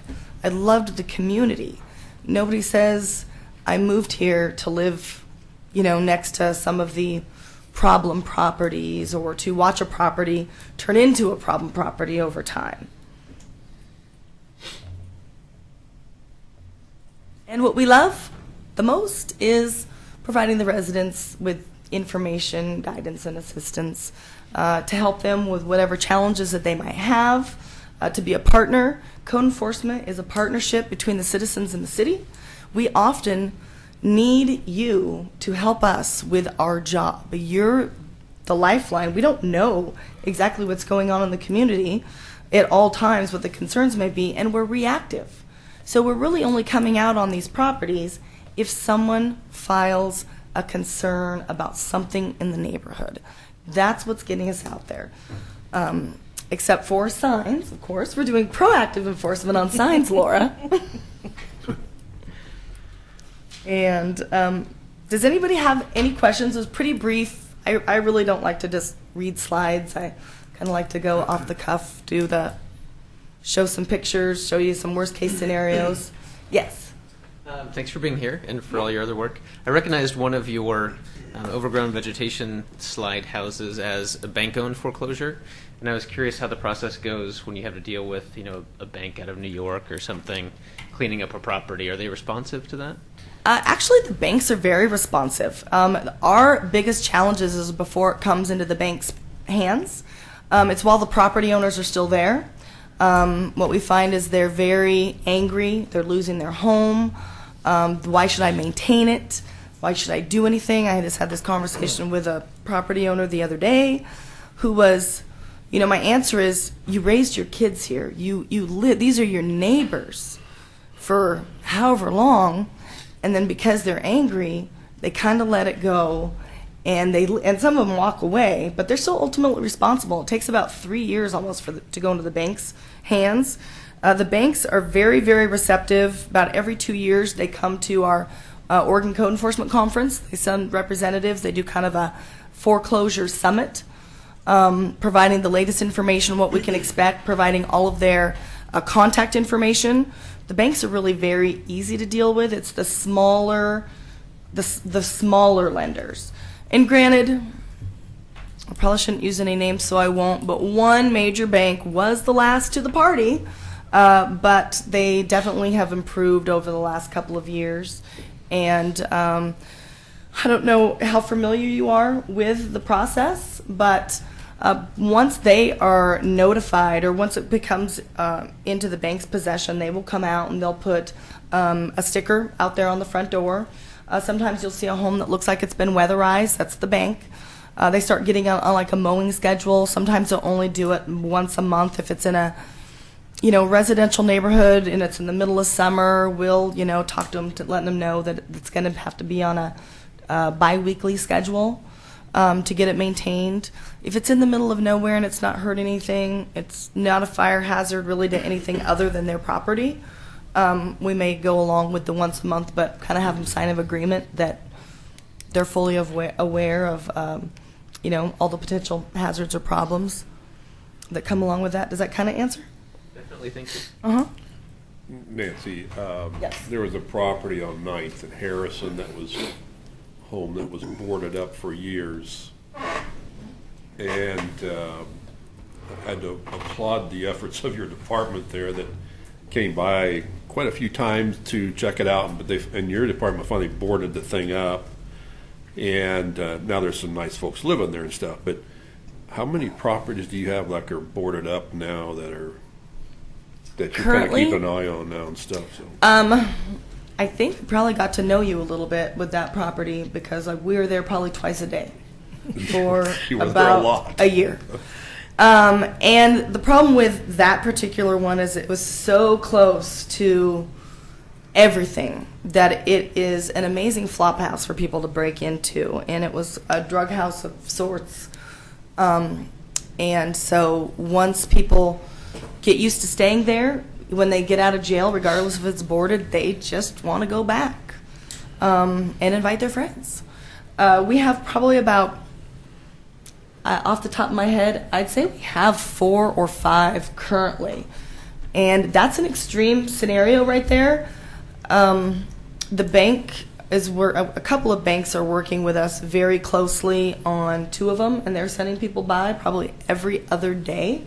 I loved the community, nobody says I moved here to live, you know, next to some of the problem properties or to watch a property turn into a problem property over time. And what we love the most is providing the residents with information, guidance, and assistance to help them with whatever challenges that they might have, to be a partner. Code enforcement is a partnership between the citizens and the city. We often need you to help us with our job. You're the lifeline. We don't know exactly what's going on in the community at all times, what the concerns may be, and we're reactive. So we're really only coming out on these properties if someone files a concern about something in the neighborhood. That's what's getting us out there. Except for signs, of course. We're doing proactive enforcement on signs, Laura. And does anybody have any questions? It was pretty brief. I really don't like to just read slides. I kind of like to go off the cuff, show some pictures, show you some worst case scenarios. Yes. Thanks for being here and for all your other work. I recognized one of your overgrown vegetation slide houses as a bank-owned foreclosure, and I was curious how the process goes when you have to deal with, a bank out of New York or something cleaning up a property. Are they responsive to that? Actually, the banks are very responsive. Our biggest challenges is before it comes into the bank's hands. It's while the property owners are still there. What we find is they're very angry. They're losing their home. Why should I maintain it? Why should I do anything? I just had this conversation with a property owner the other day who was, my answer is, you raised your kids here. You live, these are your neighbors for however long, and then because they're angry, they kind of let it go, and some of them walk away, but they're still ultimately responsible. It takes about 3 years almost to go into the bank's hands. The banks are very, very receptive. About every 2 years, they come to our Oregon Code Enforcement Conference. They send representatives. They do kind of a foreclosure summit, providing the latest information, what we can expect, providing all of their contact information. The banks are really very easy to deal with. It's the smaller lenders. And granted, I probably shouldn't use any names, so I won't, but one major bank was the last to the party, but they definitely have improved over the last couple of years. And I don't know how familiar you are with the process, but once they are notified, or once it becomes into the bank's possession, they will come out and they'll put a sticker out there on the front door. Sometimes you'll see a home that looks like it's been weatherized. That's the bank. They start getting on like a mowing schedule. Sometimes they'll only do it once a month if it's in a residential neighborhood and it's in the middle of summer. We'll talk to them to let them know that it's going to have to be on a bi-weekly schedule to get it maintained. If it's in the middle of nowhere and it's not hurt anything, it's not a fire hazard really to anything other than their property, we may go along with the once a month, but kind of have them sign an agreement that they're fully aware of all the potential hazards or problems that come along with that. Does that kind of answer? Definitely, thank you. Uh-huh. Nancy, Yes. there was a property on 9th in Harrison that was home that was boarded up for years. And I had to applaud the efforts of your department there that came by quite a few times to check it out, but and your department finally boarded the thing up. And now there's some nice folks living there and stuff. But how many properties do you have like are boarded up now that you kind of keep an eye on now and stuff? So. I think we probably got to know you a little bit with that property because we were there probably twice a day for about a year. And the problem with that particular one is it was so close to everything that it is an amazing flop house for people to break into, and it was a drug house of sorts. And so once people get used to staying there, when they get out of jail, regardless if it's boarded, they just want to go back and invite their friends. We have probably about, off the top of my head, I'd say we have 4 or 5 currently. And that's an extreme scenario right there. The bank a couple of banks are working with us very closely on 2 of them, and they're sending people by probably every other day.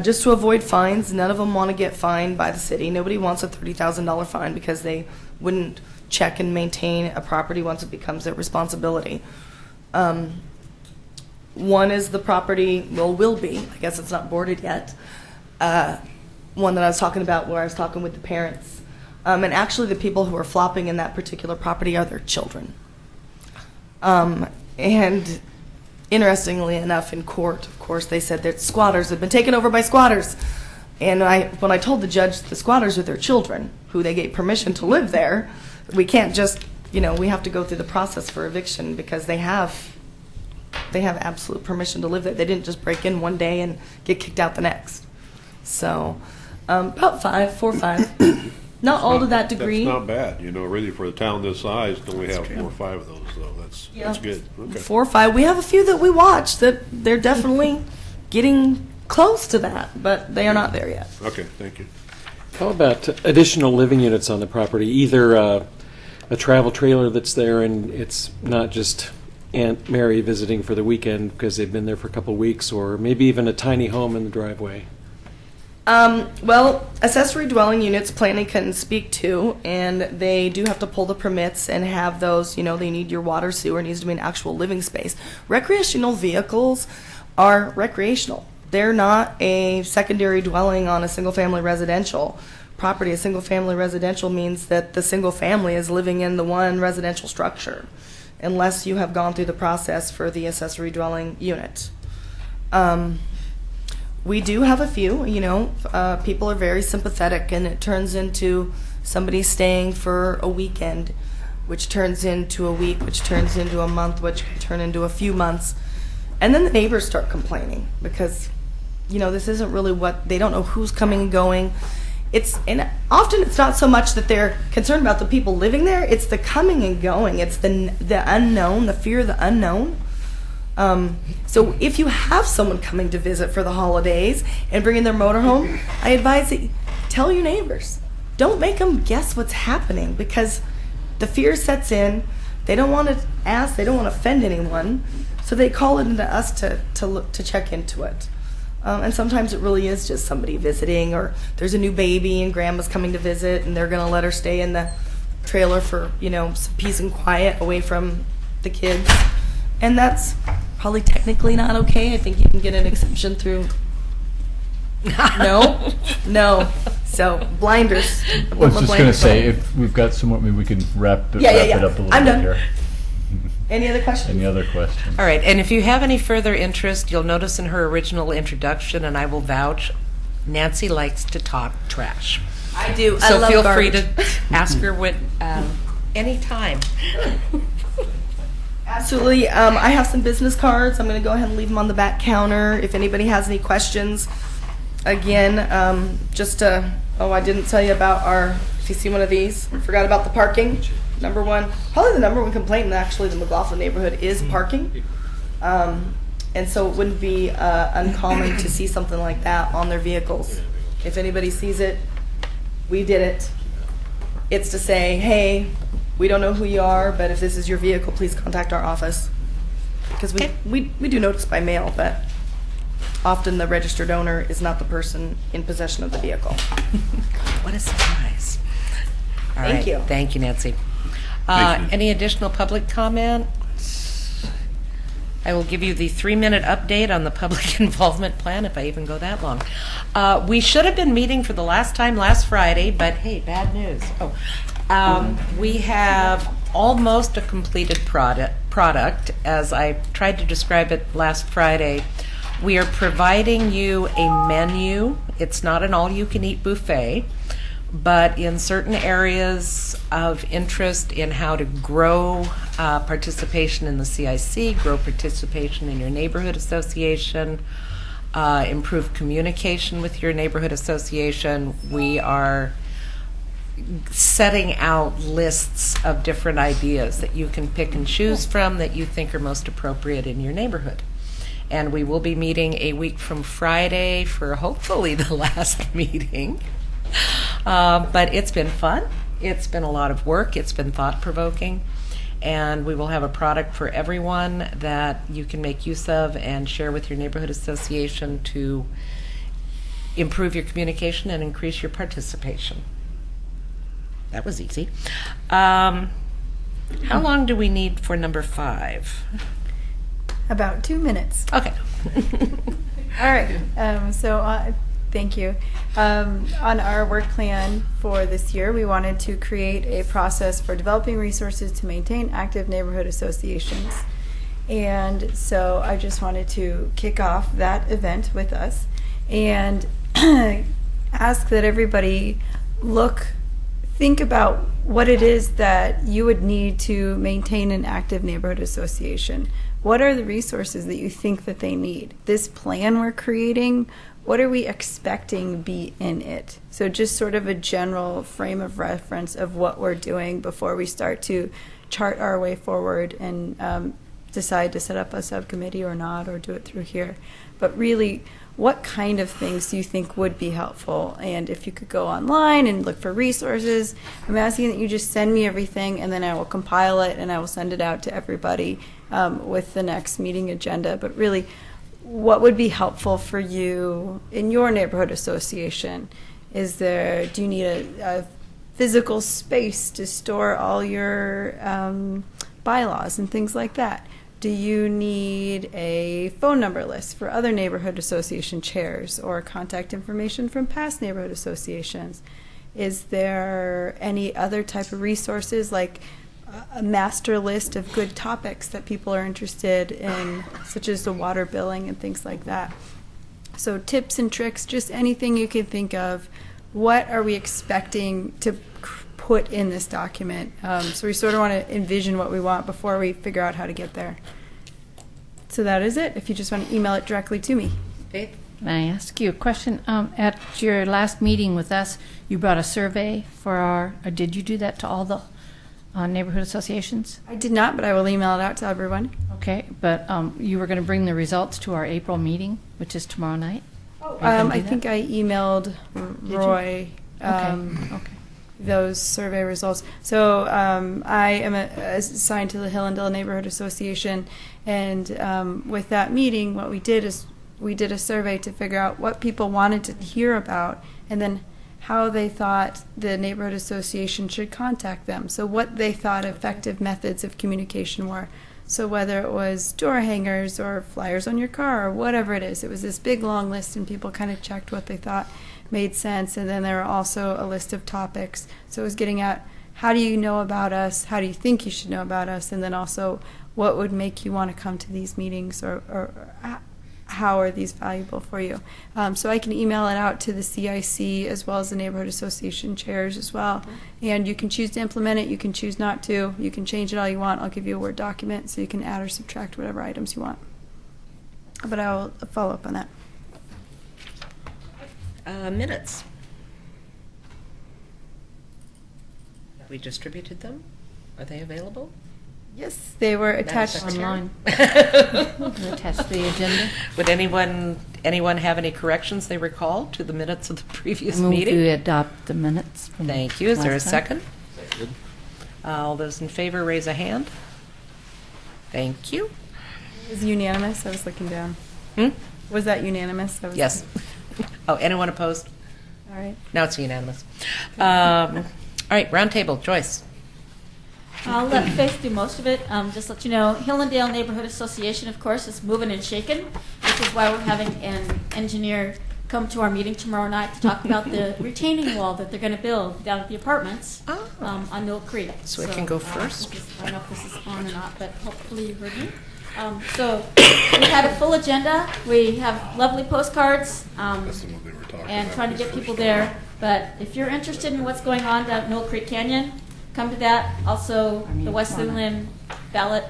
Just to avoid fines. None of them want to get fined by the city. Nobody wants a $30,000 fine because they wouldn't check and maintain a property once it becomes their responsibility. One is the property, will be, I guess it's not boarded yet, one that I was talking about where I was talking with the parents. And actually the people who are flopping in that particular property are their children. And interestingly enough, in court, of course, they said that squatters had been taken over by squatters. And when I told the judge the squatters are their children, who they gave permission to live there, we can't just, we have to go through the process for eviction because they have absolute permission to live there. They didn't just break in one day and get kicked out the next. So, about 4 or 5. Not all to that degree. That's not bad, really for a town this size, to only have 4 or 5 of those, so that's good. Okay. 4 or 5. We have a few that we watch that they're definitely getting close to that, but they are not there yet. Okay, thank you. How about additional living units on the property? Either a travel trailer that's there and it's not just Aunt Mary visiting for the weekend because they've been there for a couple of weeks, or maybe even a tiny home in the driveway. Well, accessory dwelling units planning can speak to, and they do have to pull the permits and have those, they need your water, sewer, needs to be an actual living space. Recreational vehicles are recreational. They're not a secondary dwelling on a single-family residential property. A single-family residential means that the single family is living in the one residential structure, unless you have gone through the process for the accessory dwelling unit. We do have a few, people are very sympathetic, and it turns into somebody staying for a weekend, which turns into a week, which turns into a month, which can turn into a few months. And then the neighbors start complaining because, this isn't really they don't know who's coming and going. And often it's not so much that they're concerned about the people living there, it's the coming and going. It's the unknown, the fear of the unknown. So if you have someone coming to visit for the holidays and bringing their motorhome, I advise that you tell your neighbors. Don't make them guess what's happening, because the fear sets in. They don't want to ask, they don't want to offend anyone, so they call it into us to check into it. And sometimes it really is just somebody visiting, or there's a new baby and grandma's coming to visit and they're going to let her stay in the trailer for, some peace and quiet away from the kids. And that's probably technically not okay. I think you can get an exception through. No. So blinders. I was just going to say, if we've got some more, maybe we can wrap it up a little I'm bit done. here. Any other questions? Any other questions? All right, and if you have any further interest, you'll notice in her original introduction, and I will vouch, Nancy likes to talk trash. I do. So I love feel garbage. free to ask her any time. Absolutely. I have some business cards. I'm going to go ahead and leave them on the back counter if anybody has any questions. Again, I didn't tell you about if you see one of these, forgot about the parking. Probably the number one complaint in actually the McLaughlin neighborhood is parking. And so it wouldn't be uncommon to see something like that on their vehicles. If anybody sees it, we did it. It's to say, hey, we don't know who you are, but if this is your vehicle, please contact our office. Because we do notice by mail, but often the registered owner is not the person in possession of the vehicle. What a surprise. All Thank right. you. Thank you, Nancy. Any additional public comment? I will give you the 3-minute update on the public involvement plan, if I even go that long. We should have been meeting for the last time last Friday, but hey, bad news. We have almost a completed product, as I tried to describe it last Friday. We are providing you a menu. It's not an all-you-can-eat buffet, but in certain areas of interest in how to grow participation in the CIC, grow participation in your neighborhood association, improve communication with your neighborhood association, we are setting out lists of different ideas that you can pick and choose from that you think are most appropriate in your neighborhood. And we will be meeting a week from Friday for hopefully the last meeting. But it's been fun. It's been a lot of work. It's been thought-provoking. And we will have a product for everyone that you can make use of and share with your neighborhood association to improve your communication and increase your participation. That was easy. How long do we need for number 5? About 2 minutes. Okay. All right. Thank you. On our work plan for this year, we wanted to create a process for developing resources to maintain active neighborhood associations. And so I just wanted to kick off that event with us and ask that everybody think about what it is that you would need to maintain an active neighborhood association. What are the resources that you think that they need? This plan we're creating, what are we expecting be in it? So just sort of a general frame of reference of what we're doing before we start to chart our way forward and decide to set up a subcommittee or not, or do it through here. But really, what kind of things do you think would be helpful? And if you could go online and look for resources, I'm asking that you just send me everything, and then I will compile it and I will send it out to everybody with the next meeting agenda. But really, what would be helpful for you in your neighborhood association? Do you need a physical space to store all your bylaws and things like that? Do you need a phone number list for other neighborhood association chairs or contact information from past neighborhood associations? Is there any other type of resources, like a master list of good topics that people are interested in, such as the water billing and things like that? So tips and tricks, just anything you can think of. What are we expecting to put in this document? So we sort of want to envision what we want before we figure out how to get there. So that is it, if you just want to email it directly to me. Faith? Can I ask you a question? At your last meeting with us, you brought a survey for or did you do that to all the neighborhood associations? I did not, but I will email it out to everyone. Okay, but you were going to bring the results to our April meeting, which is tomorrow night? I think I emailed Roy Okay. those survey results. So I am assigned to the Hillendale Neighborhood Association, and with that meeting, what we did is we did a survey to figure out what people wanted to hear about, and then how they thought the neighborhood association should contact them. So what they thought effective methods of communication were. So whether it was door hangers or flyers on your car or whatever it is, it was this big long list, and people kind of checked what they thought made sense. And then there were also a list of topics. So it was getting at, how do you know about us? How do you think you should know about us? And then also, what would make you want to come to these meetings, or how are these valuable for you? So I can email it out to the CIC as well as the neighborhood association chairs as well. And you can choose to implement it. You can choose not to. You can change it all you want. I'll give you a Word document so you can add or subtract whatever items you want. But I will follow up on that. Minutes. Have we distributed them? Are they available? Yes, they were attached Online. Attached to the agenda. Would anyone have any corrections they recall to the minutes of the previous Move meeting? to adopt the minutes. From Thank you. Is there a last time. second? All those in favor, raise a hand. Thank you. It was unanimous. I was looking down. Was that unanimous? Yes. Oh, anyone opposed? All right. Now it's unanimous. All right, round table. Joyce. I'll let Faith do most of it. Just let you know, Hillendale Neighborhood Association, of course, is moving and shaking, which is why we're having an engineer come to our meeting tomorrow night to talk about the retaining wall that they're going to build down at the apartments on Mill Creek. So I can go first? I don't know if this is on or not, but hopefully you heard me. So we had a full agenda. We have lovely postcards and trying to get people there. But if you're interested in what's going on down at Mill Creek Canyon, come to that. Also, the Wesley Lynn ballot,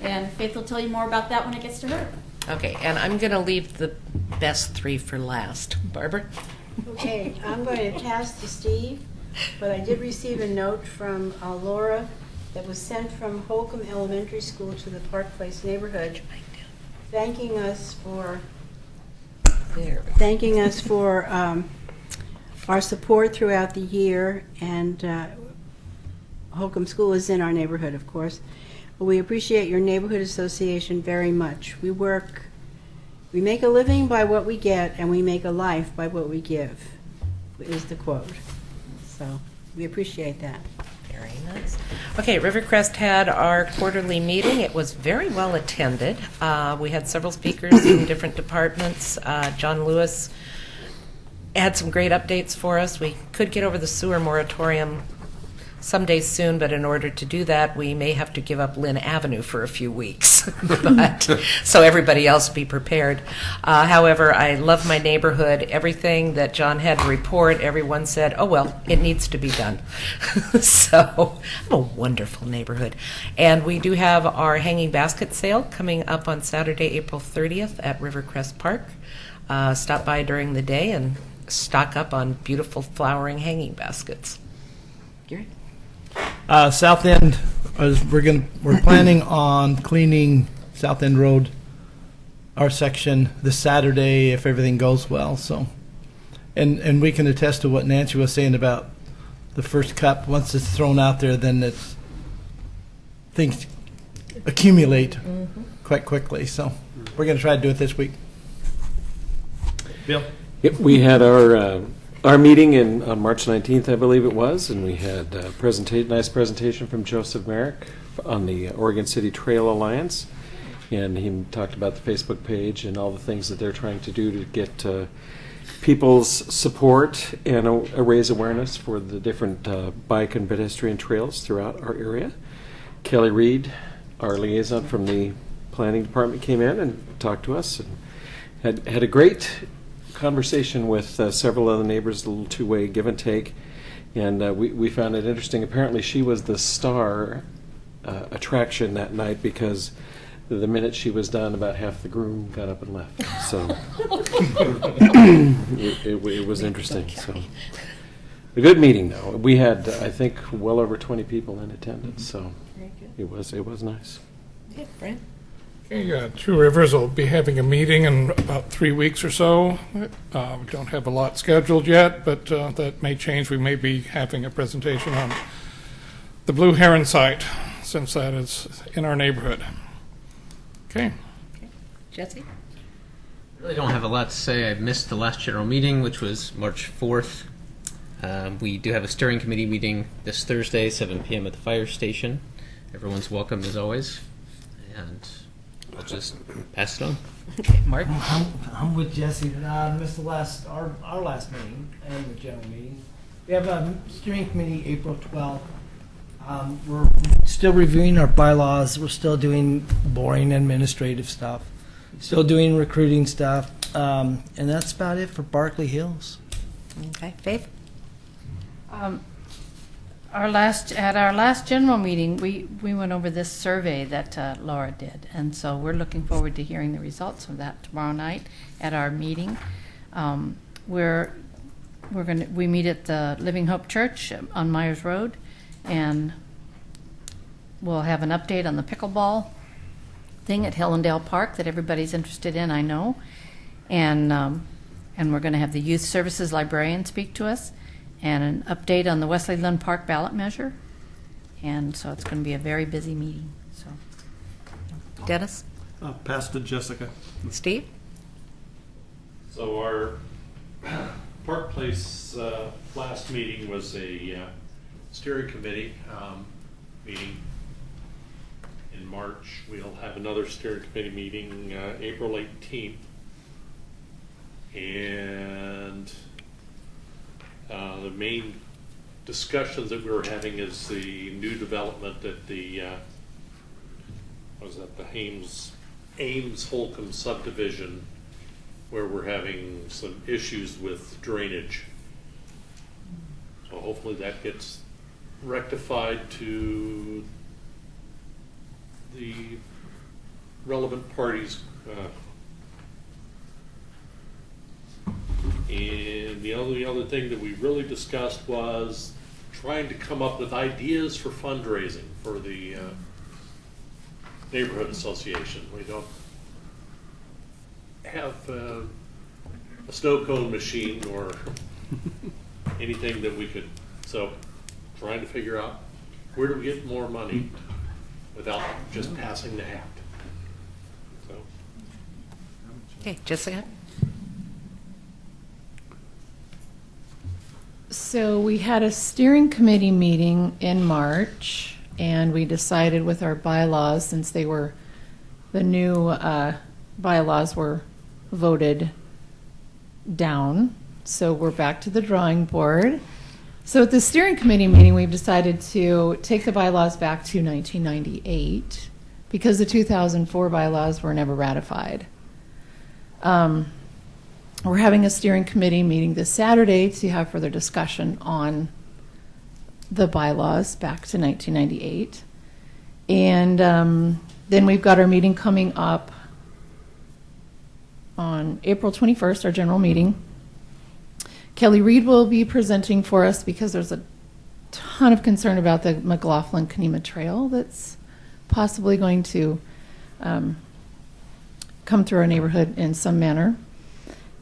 and Faith will tell you more about that when it gets to her. Okay, and I'm going to leave the best three for last. Barbara? Okay, I'm going to pass to Steve, but I did receive a note from Laura that was sent from Holcomb Elementary School to the Park Place neighborhood, thanking us for our support throughout the year. And Holcomb School is in our neighborhood, of course. But we appreciate your neighborhood association very much. We make a living by what we get, and we make a life by what we give, is the quote. So we appreciate that. Very nice. Okay, Rivercrest had our quarterly meeting. It was very well attended. We had several speakers in different departments. John Lewis had some great updates for us. We could get over the sewer moratorium someday soon, but in order to do that, we may have to give up Lynn Avenue for a few weeks, but so everybody else be prepared. However, I love my neighborhood. Everything that John had to report, everyone said, oh, well, it needs to be done. So, I'm a wonderful neighborhood. And we do have our hanging basket sale coming up on Saturday, April 30th at Rivercrest Park. Stop by during the day and stock up on beautiful flowering hanging baskets. Gary? South End, we're planning on cleaning South End Road, our section, this Saturday if everything goes well. So, and we can attest to what Nancy was saying about the first cup. Once it's thrown out there, then things accumulate quite quickly. So, we're going to try to do it this week. Bill? Yep, we had our meeting on March 19th, I believe it was, and we had a nice presentation from Joseph Merrick on the Oregon City Trail Alliance, and he talked about the Facebook page and all the things that they're trying to do to get people's support and raise awareness for the different bike and pedestrian trails throughout our area. Kelly Reed, our liaison from the planning department, came in and talked to us and had a great conversation with several other neighbors, a little two-way give and take, and we found it interesting. Apparently she was the star attraction that night because the minute she was done, about half the groom got up and left. So it was interesting. So a good meeting, though. We had, I think, well over 20 people in attendance, so it was nice. Yeah, Brent? Two Rivers will be having a meeting in about 3 weeks or so. We don't have a lot scheduled yet, but that may change. We may be having a presentation on the Blue Heron site, since that is in our neighborhood. Okay. Jesse? Really don't have a lot to say. I missed the last general meeting, which was March 4th. We do have a steering committee meeting this Thursday, 7 p.m. at the fire station. Everyone's welcome as always. And I'll just pass it on. Okay, Mark? I'm with Jesse. I missed our last meeting and the general meeting. We have a steering committee April 12th. We're still reviewing our bylaws. We're still doing boring administrative stuff. Still doing recruiting stuff. And that's about it for Barkley Hills. Okay, Faith? At our last general meeting, we went over this survey that Laura did, and so we're looking forward to hearing the results of that tomorrow night at our meeting. We meet at the Living Hope Church on Myers Road, and we'll have an update on the pickleball thing at Hillendale Park that everybody's interested in, I know, and we're going to have the youth services librarian speak to us, and an update on the Wesley Lund Park ballot measure. And so it's going to be a very busy meeting. So, Dennis? Pass to Jessica. Steve? So our Park Place last meeting was a steering committee meeting in March. We'll have another steering committee meeting April 18th. And the main discussions that we were having is the new development at the Ames Holcomb subdivision, where we're having some issues with drainage. So hopefully that gets rectified to the relevant parties. And the only other thing that we really discussed was trying to come up with ideas for fundraising for the neighborhood association. We don't have a snow cone machine or anything that we could, so trying to figure out where do we get more money without just passing the hat. So. Okay, Jessica? So we had a steering committee meeting in March, and we decided with our bylaws, since the new bylaws were voted down, so we're back to the drawing board. So at the steering committee meeting, we've decided to take the bylaws back to 1998 because the 2004 bylaws were never ratified. We're having a steering committee meeting this Saturday to have further discussion on the bylaws back to 1998. And then we've got our meeting coming up on April 21st, our general meeting. Kelly Reed will be presenting for us because there's a ton of concern about the McLaughlin-Kanema Trail that's possibly going to come through our neighborhood in some manner.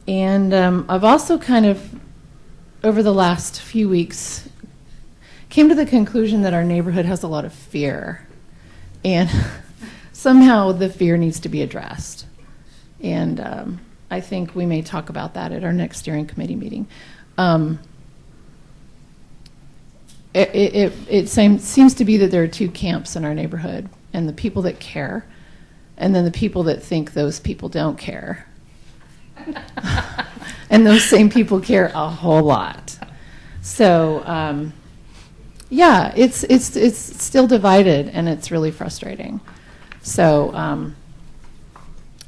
And I've also kind of, over the last few weeks, came to the conclusion that our neighborhood has a lot of fear. And somehow the fear needs to be addressed. And I think we may talk about that at our next steering committee meeting. It seems to be that there are two camps in our neighborhood, and the people that care, and then the people that think those people don't care. And those same people care a whole lot. So, yeah, it's still divided, and it's really frustrating. So,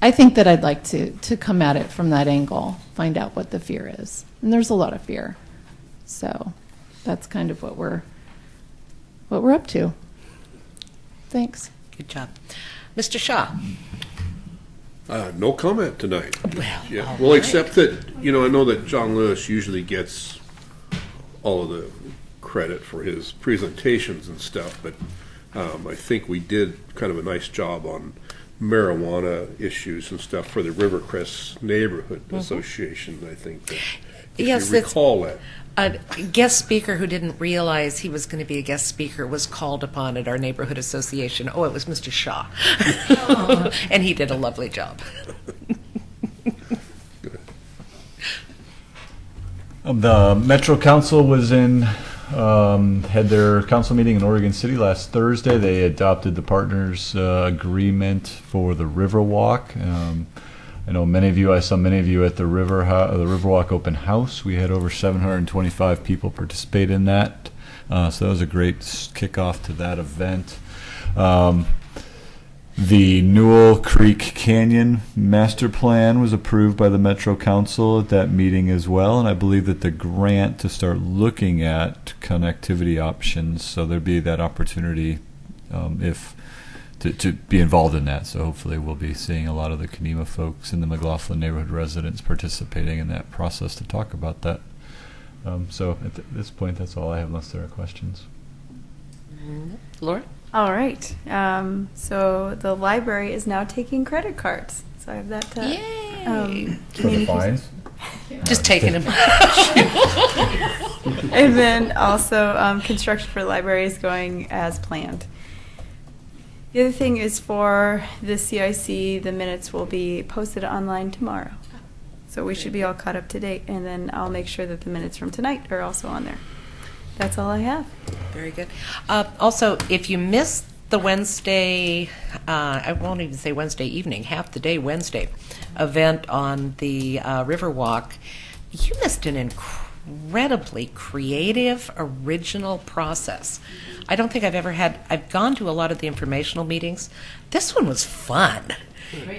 I think that I'd like to come at it from that angle, find out what the fear is. And there's a lot of fear. So that's kind of what we're up to. Thanks. Good job. Mr. Shaw. No comment tonight. Well, yeah. all Well, right. except that, I know that John Lewis usually gets all of the credit for his presentations and stuff, but I think we did kind of a nice job on marijuana issues and stuff for the Rivercrest Neighborhood Association. I think that, if Yes, you recall that. A guest speaker who didn't realize he was going to be a guest speaker was called upon at our neighborhood association. Oh, it was Mr. Shaw. And he did a lovely job. The Metro Council was had their council meeting in Oregon City last Thursday. They adopted the partners agreement for the Riverwalk. I know I saw many of you at the Riverwalk open house. We had over 725 people participate in that. So that was a great kickoff to that event. The Newell Creek Canyon Master Plan was approved by the Metro Council at that meeting as well, and I believe that the grant to start looking at connectivity options, so there'd be that opportunity to be involved in that. So hopefully we'll be seeing a lot of the Kanema folks and the McLaughlin neighborhood residents participating in that process to talk about that. So at this point, that's all I have unless there are questions. Laura? All right. So the library is now taking credit cards. So I have that. For the fines? Just taking them. And then also construction for the library is going as planned. The other thing is for the CIC, the minutes will be posted online tomorrow. So we should be all caught up to date, and then I'll make sure that the minutes from tonight are also on there. That's all I have. Very good. Also, if you missed the Wednesday, I won't even say Wednesday evening, half the day Wednesday event on the Riverwalk, you missed an incredibly creative, original process. I don't think I've gone to a lot of the informational meetings. This one was fun.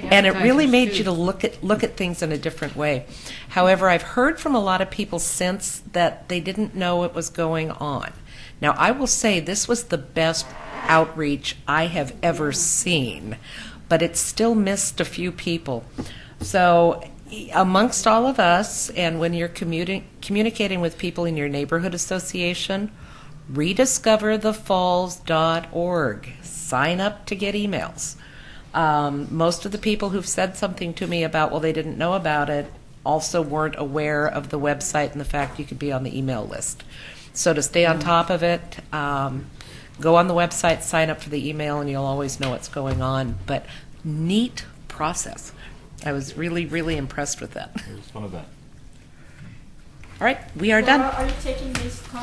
And it really made you to look at things in a different way. However, I've heard from a lot of people since that they didn't know what was going on. Now, I will say this was the best outreach I have ever seen, but it still missed a few people. So amongst all of us, and when you're communicating with people in your neighborhood association, rediscoverthefalls.org. Sign up to get emails. Most of the people who've said something to me about, well, they didn't know about it, also weren't aware of the website and the fact you could be on the email list. So to stay on top of it, go on the website, sign up for the email, and you'll always know what's going on. But neat process. I was really, really impressed with that. It was fun event. All right, we are done. Are you taking these calls?